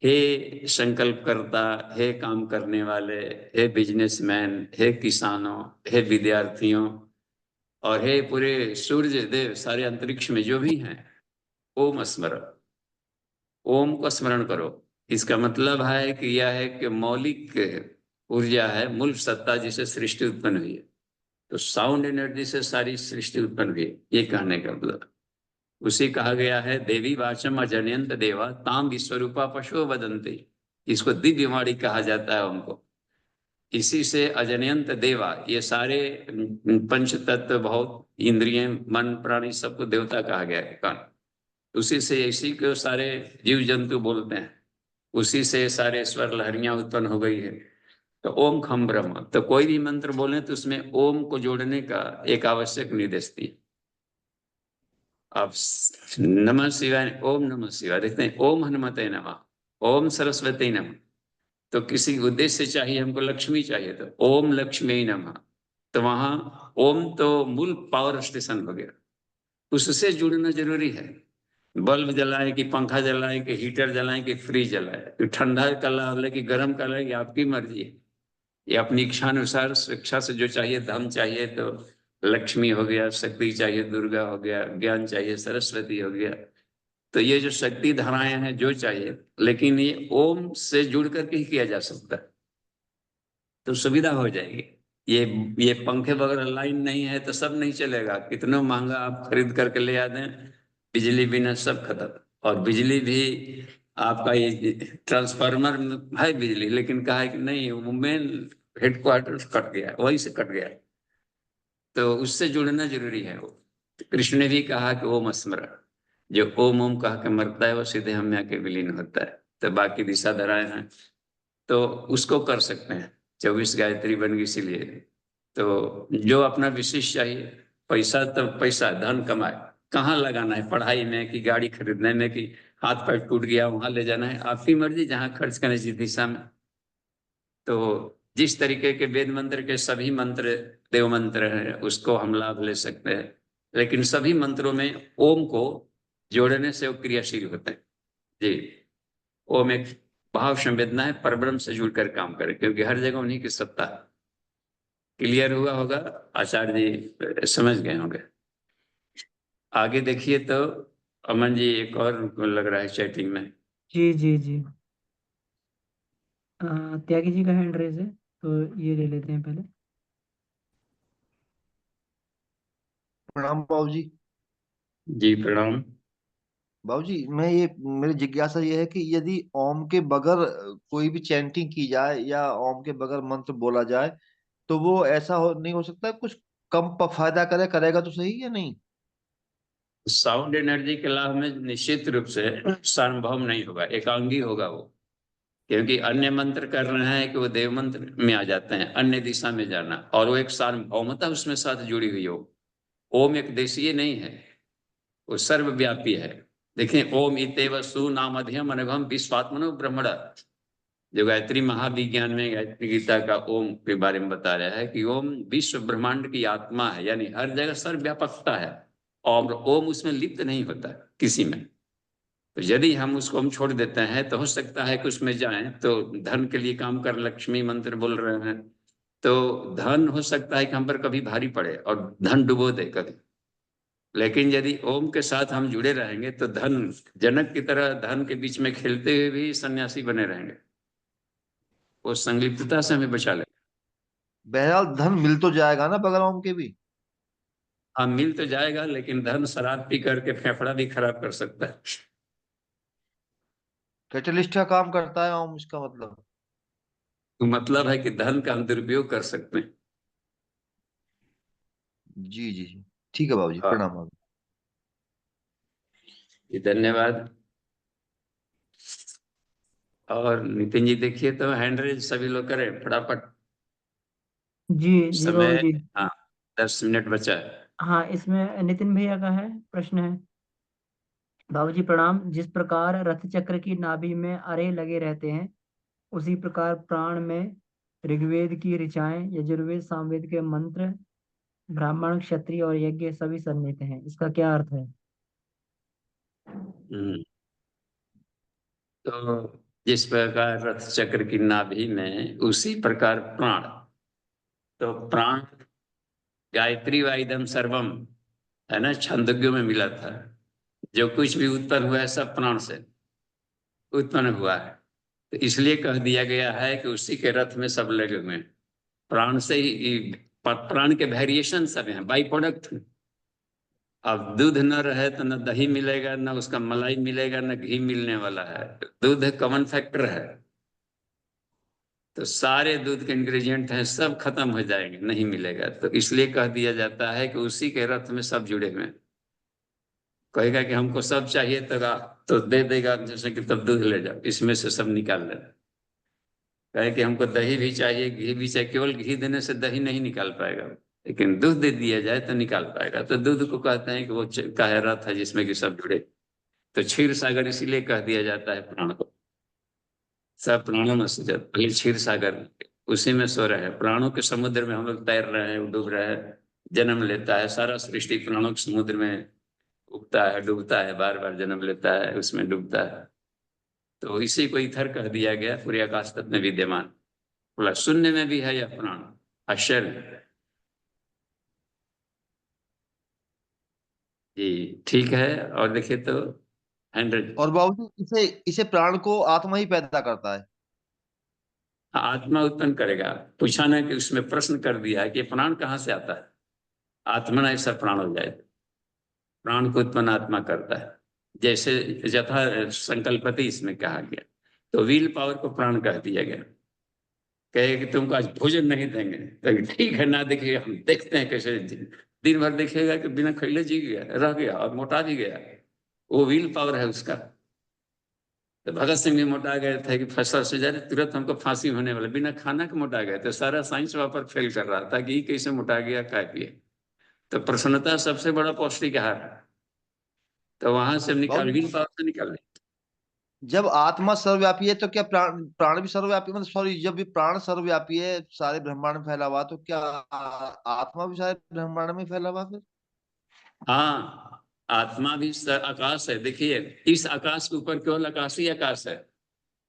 हे संकल्प करता, हे काम करने वाले, हे बिजनेसमैन, हे किसानों, हे विद्यार्थियों, और हे पूरे सूर्य देव, सारे अंतरिक्ष में जो भी हैं, ओम स्मर, ओम को स्मरण करो। इसका मतलब है कि यह है कि मौलिक ऊर्जा है, मूल सत्ता जिसे सृष्टि उत्पन्न हुई है। तो साउंड एनर्जी से सारी सृष्टि उत्पन्न हुई है, ये कहने का मतलब। उसे कहा गया है देवी वाचम अजन्यंत देवा ताम विश्वरूपा पशु वदंती। इसको दिव्य वाणी कहा जाता है उनको। इसी से अजन्यंत देवा, ये सारे पंच तत्व, बहुत इंद्रिय, मन, प्राणी, सबको देवता कहा गया है। कौन? उसी से, इसी को सारे जीव जंतु बोलते हैं। उसी से सारे स्वर लहरियां उत्पन्न हो गई है। तो ओम खम ब्रह्म, तो कोई भी मंत्र बोले तो उसमें ओम को जोड़ने का एक आवश्यक निर्देश दिए। आप नमः शिवाय, ओम नमः शिवाय देखते हैं, ओम हनुमते नमः, ओम सरस्वती नमः। तो किसी उद्देश्य से चाहिए, हमको लक्ष्मी चाहिए तो ओम लक्ष्मी नमः। तो वहां ओम तो मूल पावर स्टेशन हो गया, उससे जुड़ना जरूरी है। बल्ब जलाए कि पंखा जलाए कि हीटर जलाए कि फ्रिज जलाए, तो ठंडा कला हो कि गर्म कला, ये आपकी मर्जी है। ये अपनी इच्छानुसार, स्वेच्छा से जो चाहिए, धन चाहिए तो लक्ष्मी हो गया, शक्ति चाहिए दुर्गा हो गया, ज्ञान चाहिए सरस्वती हो गया। तो ये जो शक्ति धाराएं हैं जो चाहिए, लेकिन ये ओम से जुड़ करके ही किया जा सकता है, तो सुविधा हो जाएगी। ये पंखे वगैरह लाइन नहीं है तो सब नहीं चलेगा, कितना महंगा आप खरीद करके ले आ दें, बिजली बिना सब खत्म। और बिजली भी आपका ये ट्रांसफार्मर है बिजली, लेकिन कहा है कि नहीं, वो मेन हेडक्वार्टर कट गया, वहीं से कट गया, तो उससे जुड़ना जरूरी है। वो कृष्ण ने भी कहा कि ओम स्मरण, जो ओम ओम कहा के मरता है वो सीधे हम में आके विलीन होता है। तो बाकी दिशा धराएं हैं तो उसको कर सकते हैं, 24 गायत्री बन गई इसीलिए। तो जो अपना विशिष्ट चाहिए, पैसा तो पैसा, धन कमाए, कहाँ लगाना है, पढ़ाई में कि गाड़ी खरीदने में कि हाथ पैर टूट गया वहां ले जाना है, आपकी मर्जी, जहां खर्च करने जिस दिशा में। तो जिस तरीके के वेद मंत्र के सभी मंत्र देव मंत्र हैं, उसको हम लाभ ले सकते हैं, लेकिन सभी मंत्रों में ओम को जोड़ने से वो क्रियाशील होते हैं। जी, ओम एक भाव संवेदना है, परब्रह्म से जुड़कर काम करे, क्योंकि हर जगह उन्हीं की सत्ता है। क्लियर हुआ होगा, आचार्य जी समझ गए होंगे। आगे देखिए तो अमन जी, एक और लग रहा है चैटिंग में। जी जी जी। त्यागी जी का हैंड रेज है, तो ये ले लेते हैं पहले। प्रणाम बाबू जी। जी प्रणाम। बाबू जी, मैं ये मेरी जिज्ञासा ये है कि यदि ओम के बगैर कोई भी चैंटिंग की जाए या ओम के बगैर मंत्र बोला जाए, तो वो ऐसा नहीं हो सकता है, कुछ कम फायदा करेगा तो सही या नहीं? साउंड एनर्जी के लाभ में निश्चित रूप से सार्वभौम नहीं होगा, एकांगी होगा वो। क्योंकि अन्य मंत्र कर रहे हैं कि वो देव मंत्र में आ जाते हैं, अन्य दिशा में जाना, और वो एक सार्वभौमता उसमें साथ जुड़ी हुई हो। ओम एक देशीय नहीं है, वो सर्वव्यापी है। देखें, ओम इतेव सु नामध्यम अनघम विश्वात्मनो ब्रह्मण, जो गायत्री महाविज्ञान में गायत्री गीता का ओम के बारे में बता रहा है कि ओम विश्व ब्रह्मांड की आत्मा है, यानी हर जगह सर्वव्यापकता है, और ओम उसमें लिप्त नहीं होता किसी में। तो यदि हम उसको हम छोड़ देते हैं तो हो सकता है कि उसमें जाएं तो धन के लिए काम कर, लक्ष्मी मंत्र बोल रहे हैं तो धन हो सकता है कि हम पर कभी भारी पड़े और धन डुबो दे कभी। लेकिन यदि ओम के साथ हम जुड़े रहेंगे तो धन, जनक की तरह धन के बीच में खेलते हुए भी सन्यासी बने रहेंगे, वो संलिप्तता से हमें बचा ले। बहरहाल धन मिल तो जाएगा ना बगैर ओम के भी? हाँ, मिल तो जाएगा, लेकिन धन शराब पी करके फेफड़ा भी खराब कर सकता है। कैटलिस्ट का काम करता है ओम, इसका मतलब? तो मतलब है कि धन का हम दुरुपयोग कर सकते हैं। जी जी जी, ठीक है बाबूजी, हाँ। प्रणाम बाबूजी। धन्यवाद। और नितिन जी देखिए तो हैंड रेज सभी लोग करें फटाफट, जी जी समय बाबूजी। हाँ 10 मिनट बचा है। हाँ, इसमें नितिन भैया का है, प्रश्न है। बाबूजी प्रणाम। जिस प्रकार रथ चक्र की नाभि में अरे लगे रहते हैं, उसी प्रकार प्राण में ऋग्वेद की ऋचाएं, यजुर्वेद सामवेद के मंत्र, ब्राह्मण क्षत्रिय और यज्ञ सभी सन्निहित हैं। इसका क्या अर्थ है? हम्म, तो जिस प्रकार रथ चक्र की नाभि में उसी प्रकार प्राण, तो प्राण गायत्री वाइदम सर्वम है ना, छंदोग्यों में मिला था। जो कुछ भी उत्पन्न हुआ है सब प्राण से उत्पन्न हुआ है, तो इसलिए कह दिया गया है कि उसी के रथ में सब लगे हुए हैं। प्राण से ही प्राण के वेरिएशन सब हैं, बाई प्रोडक्ट। अब दूध न रहे तो न दही मिलेगा, न उसका मलाई मिलेगा, न घी मिलने वाला है। दूध कॉमन फैक्टर है, तो सारे दूध के इंग्रेडिएंट हैं सब खत्म हो जाएंगे, नहीं मिलेगा। तो इसलिए कह दिया जाता है कि उसी के रथ में सब जुड़े हुए हैं। कहेगा कि हमको सब चाहिए तो दे देगा, जैसे कि तब दूध ले जाओ, इसमें से सब निकाल लेना। कहे कि हमको दही भी चाहिए, घी भी चाहिए, केवल घी देने से दही नहीं निकाल पाएगा, लेकिन दूध दे दिया जाए तो निकाल पाएगा। तो दूध को कहते हैं कि वो का रथ है जिसमें कि सब जुड़े। तो क्षीर सागर इसीलिए कह दिया जाता है प्राण को। सब प्राणों में से पहले क्षीर सागर उसी में सो रहे हैं। प्राणों के समुद्र में हम लोग तैर रहे हैं, डूब रहे हैं, जन्म लेता है। सारा सृष्टि प्राणों के समुद्र में उगता है, डूबता है, बार बार जन्म लेता है, उसमें डूबता है। तो इसी को इथर कह दिया गया, पूरे आकाश तत्व में विद्यमान। बोला शून्य में भी है यह प्राण, आश्चर्य। जी ठीक है। और देखिए तो 100 और बाबूजी इसे इसे प्राण को आत्मा ही पैदा करता है। आत्मा उत्पन्न करेगा। पूछा ना कि उसमें प्रश्न कर दिया है कि प्राण कहाँ से आता है। आत्मा ना ऐसा प्राण हो जाए, प्राण को उत्पन्न आत्मा करता है। जैसे यथा संकल्पति इसमें कहा गया, तो विल पावर को प्राण कह दिया गया। कहे कि तुमको आज भोजन नहीं देंगे, तो ठीक है ना देखिए, हम देखते हैं कैसे दिन भर देखेगा कि बिना खैले जी गया, रह गया और मोटा भी गया। वो विल पावर है उसका। तो भगत सिंह भी मोटा गए थे कि फंसा से जा रहे, तुरंत हमको फांसी होने वाला, बिना खाना के मोटा गए। तो सारा साइंस वहां पर फेल कर रहा था कि ये कैसे मोटा गया, क्या किया। तो प्रसन्नता सबसे बड़ा पौष्टिक आहार है। तो वहां से निकाल, बाबूजी विल पावर से निकाल। जब आत्मा सर्वव्यापी है तो क्या प्राण प्राण भी सर्वव्यापी, मतलब सॉरी, जब भी प्राण सर्वव्यापी है सारे ब्रह्मांड में फैला हुआ, तो क्या आत्मा भी सारे ब्रह्मांड में फैला हुआ फिर? हाँ, आत्मा भी आकाश है। देखिए इस आकाश के ऊपर केवल आकाश ही आकाश है।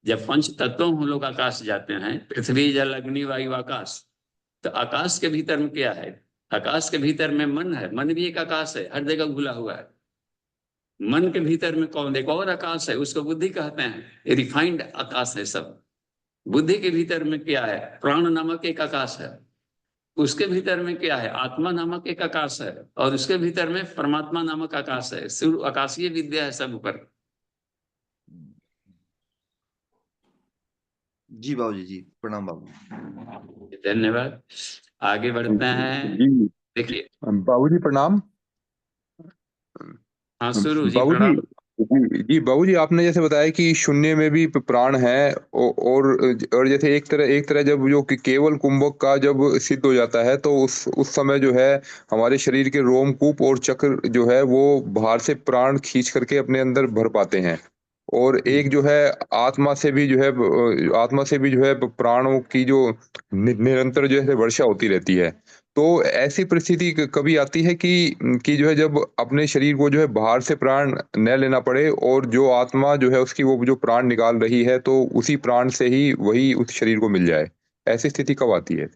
जब पंच तत्वों हम लोग आकाश जाते हैं, पृथ्वी जल अग्नि वायु आकाश, तो आकाश के भीतर में क्या है? आकाश के भीतर में मन है। मन भी एक आकाश है, हर जगह घुला हुआ है। मन के भीतर में कौन, एक और आकाश है, उसको बुद्धि कहते हैं। रिफाइंड आकाश है सब। बुद्धि के भीतर में क्या है? प्राण नामक एक आकाश है। उसके भीतर में क्या है? आत्मा नामक एक आकाश है, और उसके भीतर में परमात्मा नामक आकाश है। सिर्फ आकाशीय विद्या है सब ऊपर। जी बाबूजी, जी प्रणाम बाबू। धन्यवाद। आगे बढ़ते हैं। जी देखिए बाबूजी प्रणाम। हाँ, शुरू जी, बाबूजी, प्रणाम। जी बाबूजी, आपने जैसे बताया कि शून्य में भी प्राण है, और जैसे एक तरह जब जो कि केवल कुंभक का जब सिद्ध हो जाता है, तो उस समय जो है हमारे शरीर के रोमकूप और चक्र जो है वो बाहर से प्राण खींच करके अपने अंदर भर पाते हैं। और एक जो है आत्मा से भी जो है प्राणों की जो निरंतर जो है वर्षा होती रहती है। तो ऐसी परिस्थिति कभी आती है कि जो है जब अपने शरीर को जो है बाहर से प्राण न लेना पड़े, और जो आत्मा जो है उसकी वो जो प्राण निकाल रही है, तो उसी प्राण से ही वही उस शरीर को मिल जाए। ऐसी स्थिति कब आती है?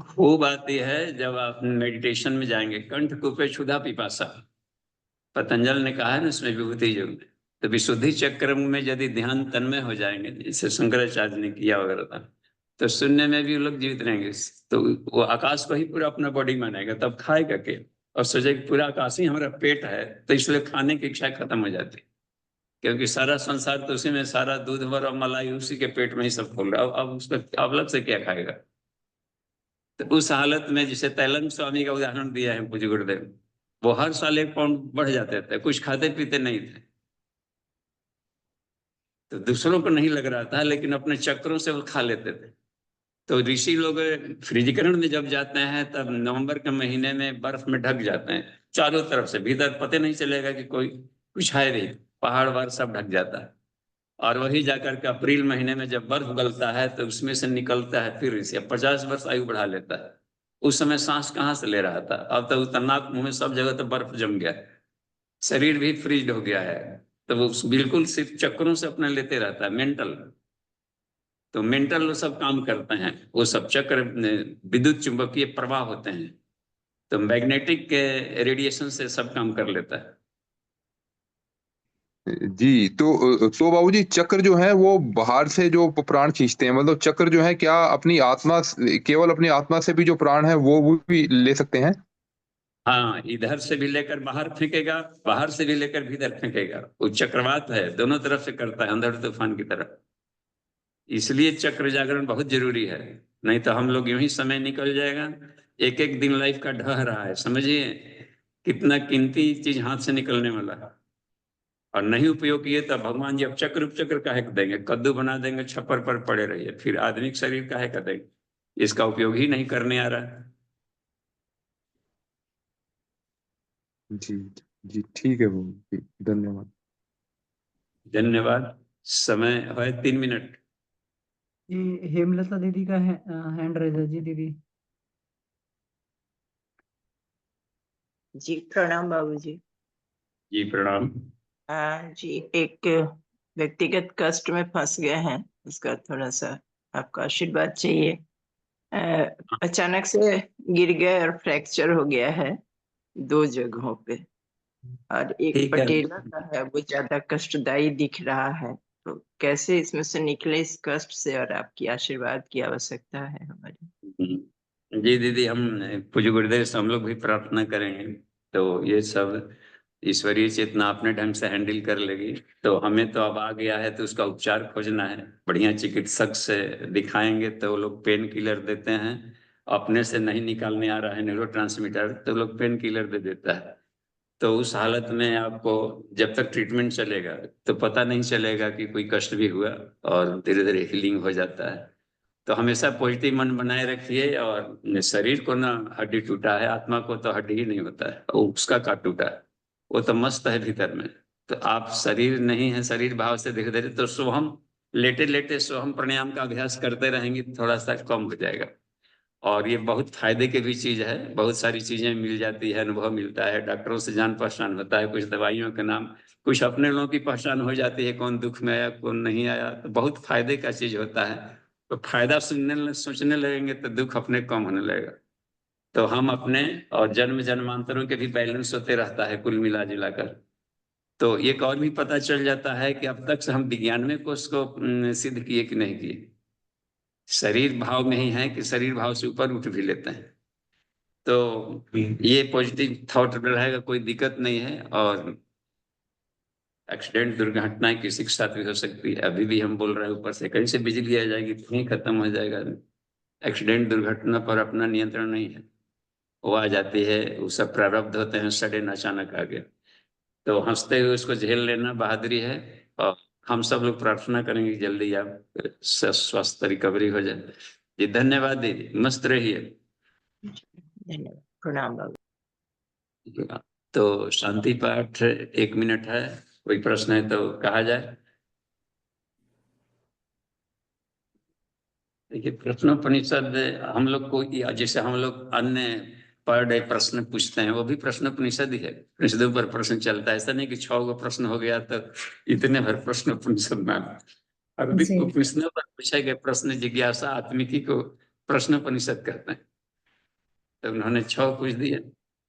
खूब आती है जब आप मेडिटेशन में जाएंगे। कंठ कूपे क्षुधा पिपासा, पतंजल ने कहा है ना उसमें विभूति योग में। तो विशुद्धि चक्र में यदि ध्यान तन्मय हो जाएंगे, जैसे शंकराचार्य ने किया वगैरह था, तो शून्य में भी लोग जीवित रहेंगे। तो वो आकाश को ही पूरा अपना बॉडी मानेगा, तब खाएगा के और सोचे कि पूरा आकाश ही हमारा पेट है, तो इसलिए खाने की इच्छा खत्म हो जाती है। क्योंकि सारा संसार तो उसी में, सारा दूध और मलाई उसी के पेट में ही सब फूल रहा है। अब उसका अब अलग से क्या खाएगा? तो उस हालत में जैसे तैलन स्वामी का उदाहरण दिया है पूज्य गुरुदेव, वो हर साल 1 पाउंड बढ़ जाते थे, कुछ खाते पीते नहीं थे, तो दूसरों को नहीं लग रहा था, लेकिन अपने चक्रों से वो खा लेते थे। तो ऋषि लोग फ्रिजीकरण में जब जाते हैं तब नवंबर के महीने में बर्फ में ढक जाते हैं चारों तरफ से, भीतर पता नहीं चलेगा कि कोई कुछ है नहीं, पहाड़ वहाड़ सब ढक जाता है। और वही जाकर के अप्रैल महीने में जब बर्फ गलता है तो उसमें से निकलता है फिर ऋषि, 50 वर्ष आयु बढ़ा लेता है। उस समय सांस कहाँ से ले रहा था, अब तो नाक मुंह में सब जगह तो बर्फ जम गया, शरीर भी फ्रीज हो गया है, तो वो बिल्कुल सिर्फ चक्रों से अपने लेते रहता है, मेंटल। तो मेंटल वो सब काम करते हैं, वो सब चक्र विद्युत चुंबकीय प्रवाह होते हैं, तो मैग्नेटिक के रेडिएशन से सब काम कर लेता है। जी, तो बाबूजी चक्र जो है वो बाहर से जो प्राण खींचते हैं, मतलब चक्र जो है क्या अपनी आत्मा केवल अपनी आत्मा से भी जो प्राण है वो भी ले सकते हैं? हाँ, इधर से भी लेकर बाहर फेंकेगा, बाहर से भी लेकर भीतर फेंकेगा, वो चक्रवात है, दोनों तरफ से करता है, अंधड़ तूफान की तरह। इसलिए चक्र जागरण बहुत जरूरी है, नहीं तो हम लोग यूं ही समय निकल जाएगा। एक एक दिन लाइफ का ढह रहा है, समझिए कितना कीमती चीज हाथ से निकलने वाला है, और नहीं उपयोग किए तब भगवान जी अब चक्र उपचक्र काहे कर देंगे, कद्दू बना देंगे, छप्पर पर पड़े रहिए, फिर आदमी का शरीर काहे कर देंगे, इसका उपयोग ही नहीं करने आ रहा है। जी जी, ठीक है बाबूजी, धन्यवाद। धन्यवाद। समय है 3 मिनट। ये हेमलता दीदी का हैंड रेज है जी दीदी। जी प्रणाम बाबूजी। जी प्रणाम। जी एक व्यक्तिगत कष्ट में फंस गए हैं, उसका थोड़ा सा आपका आशीर्वाद चाहिए। अचानक से गिर गए और फ्रैक्चर हो गया है 2 जगहों पे, और एक ठीक है, पटेला का है, वो ज्यादा कष्टदायी दिख रहा है। तो कैसे इसमें से निकले इस कष्ट से, और आपकी आशीर्वाद की आवश्यकता है हमारी। जी दीदी, हम पूज्य गुरुदेव से हम लोग भी प्रार्थना करेंगे, तो ये सब ईश्वरीय चेतना अपने ढंग से हैंडल कर लेगी। तो हमें तो अब आ गया है तो उसका उपचार खोजना है, बढ़िया चिकित्सक से दिखाएंगे तो वो लोग पेन किलर देते हैं, अपने से नहीं निकालने आ रहा है न्यूरो ट्रांसमीटर तो लोग पेन किलर दे देता है। तो उस हालत में आपको जब तक ट्रीटमेंट चलेगा तो पता नहीं चलेगा कि कोई कष्ट भी हुआ, और धीरे धीरे हीलिंग हो जाता है। तो हमेशा पॉजिटिव मन बनाए रखिए, और शरीर को ना हड्डी टूटा है, आत्मा को तो हड्डी ही नहीं होता है, वो उसका का टूटा है, वो तो मस्त है भीतर में। तो आप शरीर नहीं है, शरीर भाव से धीरे धीरे तो सोहम, लेटे लेटे सोहम प्राणायाम का अभ्यास करते रहेंगे, थोड़ा सा कम हो जाएगा। और ये बहुत फायदे की भी चीज है, बहुत सारी चीजें मिल जाती है, अनुभव मिलता है, डॉक्टरों से जान पहचान होता है, कुछ दवाइयों के नाम, कुछ अपने लोगों की पहचान हो जाती है, कौन दुख में आया कौन नहीं आया, तो बहुत फायदे का चीज होता है। तो फायदा सोचने लगेंगे तो दुख अपने कम होने लगेगा। तो हम अपने और जन्म जन्मांतरों के भी बैलेंस होते रहता है कुल मिला जुलाकर। तो एक और भी पता चल जाता है कि अब तक से हम 91 को उसको सिद्ध किए कि नहीं किए, शरीर भाव में ही है कि शरीर भाव से ऊपर उठ भी लेते हैं। तो ये पॉजिटिव थॉट रहेगा, कोई दिक्कत नहीं है। और एक्सीडेंट दुर्घटनाएं किसी के साथ भी हो सकती है, अभी भी हम बोल रहे हैं ऊपर से कहीं से बिजली आ जाएगी कहीं खत्म हो जाएगा। एक्सीडेंट दुर्घटना पर अपना नियंत्रण नहीं है, वो आ जाती है, वो सब प्रारब्ध होते हैं, सडन अचानक आ गए, तो हंसते हुए उसको झेल लेना बहादुरी है। और हम सब लोग प्रार्थना करेंगे कि जल्दी आप स्वस्थ रिकवरी हो जाए। जी धन्यवाद दीदी, मस्त रहिए। धन्यवाद, प्रणाम बाबू। तो शांति पाठ 1 मिनट है, कोई प्रश्न है तो कहा जाए। देखिए प्रश्नोपनिषद हम लोग को, जैसे हम लोग अन्य पर डे प्रश्न पूछते हैं, वो भी प्रश्नोपनिषद ही है, उपनिषदों पर प्रश्न चलता है, ऐसा नहीं कि 6 गो प्रश्न हो गया तो इतने भर प्रश्नोपनिषद में। जी। उपनिषदों पर पूछे गए प्रश्न जिज्ञासा आत्मिकी को प्रश्नोपनिषद कहते हैं। तो उन्होंने 6 पूछ दिए।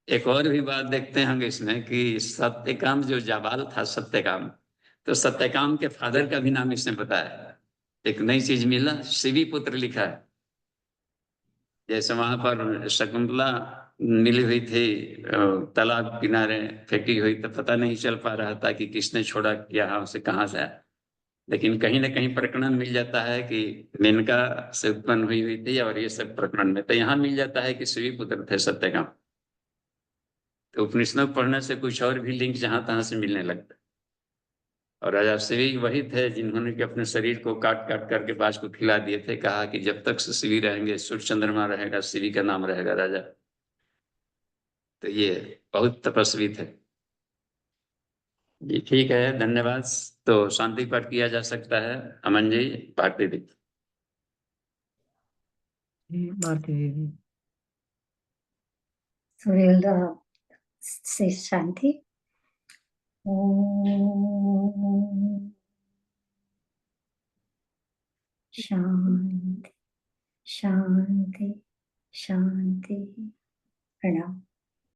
एक और भी बात देखते हैं इसमें कि सत्यकाम जो जाबाल था सत्यकाम, तो सत्यकाम के फादर का भी नाम इसने बताया। एक नई चीज मिला, शिवी पुत्र लिखा है, जैसे वहां पर शकुंतला मिली हुई थी तालाब किनारे फेंकी हुई, तो पता नहीं चल पा रहा था कि किसने छोड़ा क्या, उसे कहाँ से आया। लेकिन कहीं ना कहीं प्रकरण मिल जाता है कि मेनका से उत्पन्न हुई थी और ये सब प्रकरण में, तो यहाँ मिल जाता है कि शिवी पुत्र थे सत्यकाम। तो उपनिषदों को पढ़ने से कुछ और भी लिंक जहां तहां से मिलने लगता है। और राजा शिवी वही थे जिन्होंने कि अपने शरीर को काट काट करके बाज को खिला दिए थे, कहा कि जब तक से शिवी रहेंगे, सूर्य चंद्रमा रहेगा, शिवी का नाम रहेगा राजा। तो ये बहुत तपस्वी थे जी। ठीक है, धन्यवाद। तो शांति पाठ किया जा सकता है। अमन जी, पाठ दे दीजिए। जी भारती दीदी। So we'll say Shanti. Om Shanti, Shanti, Shanti. Pranam.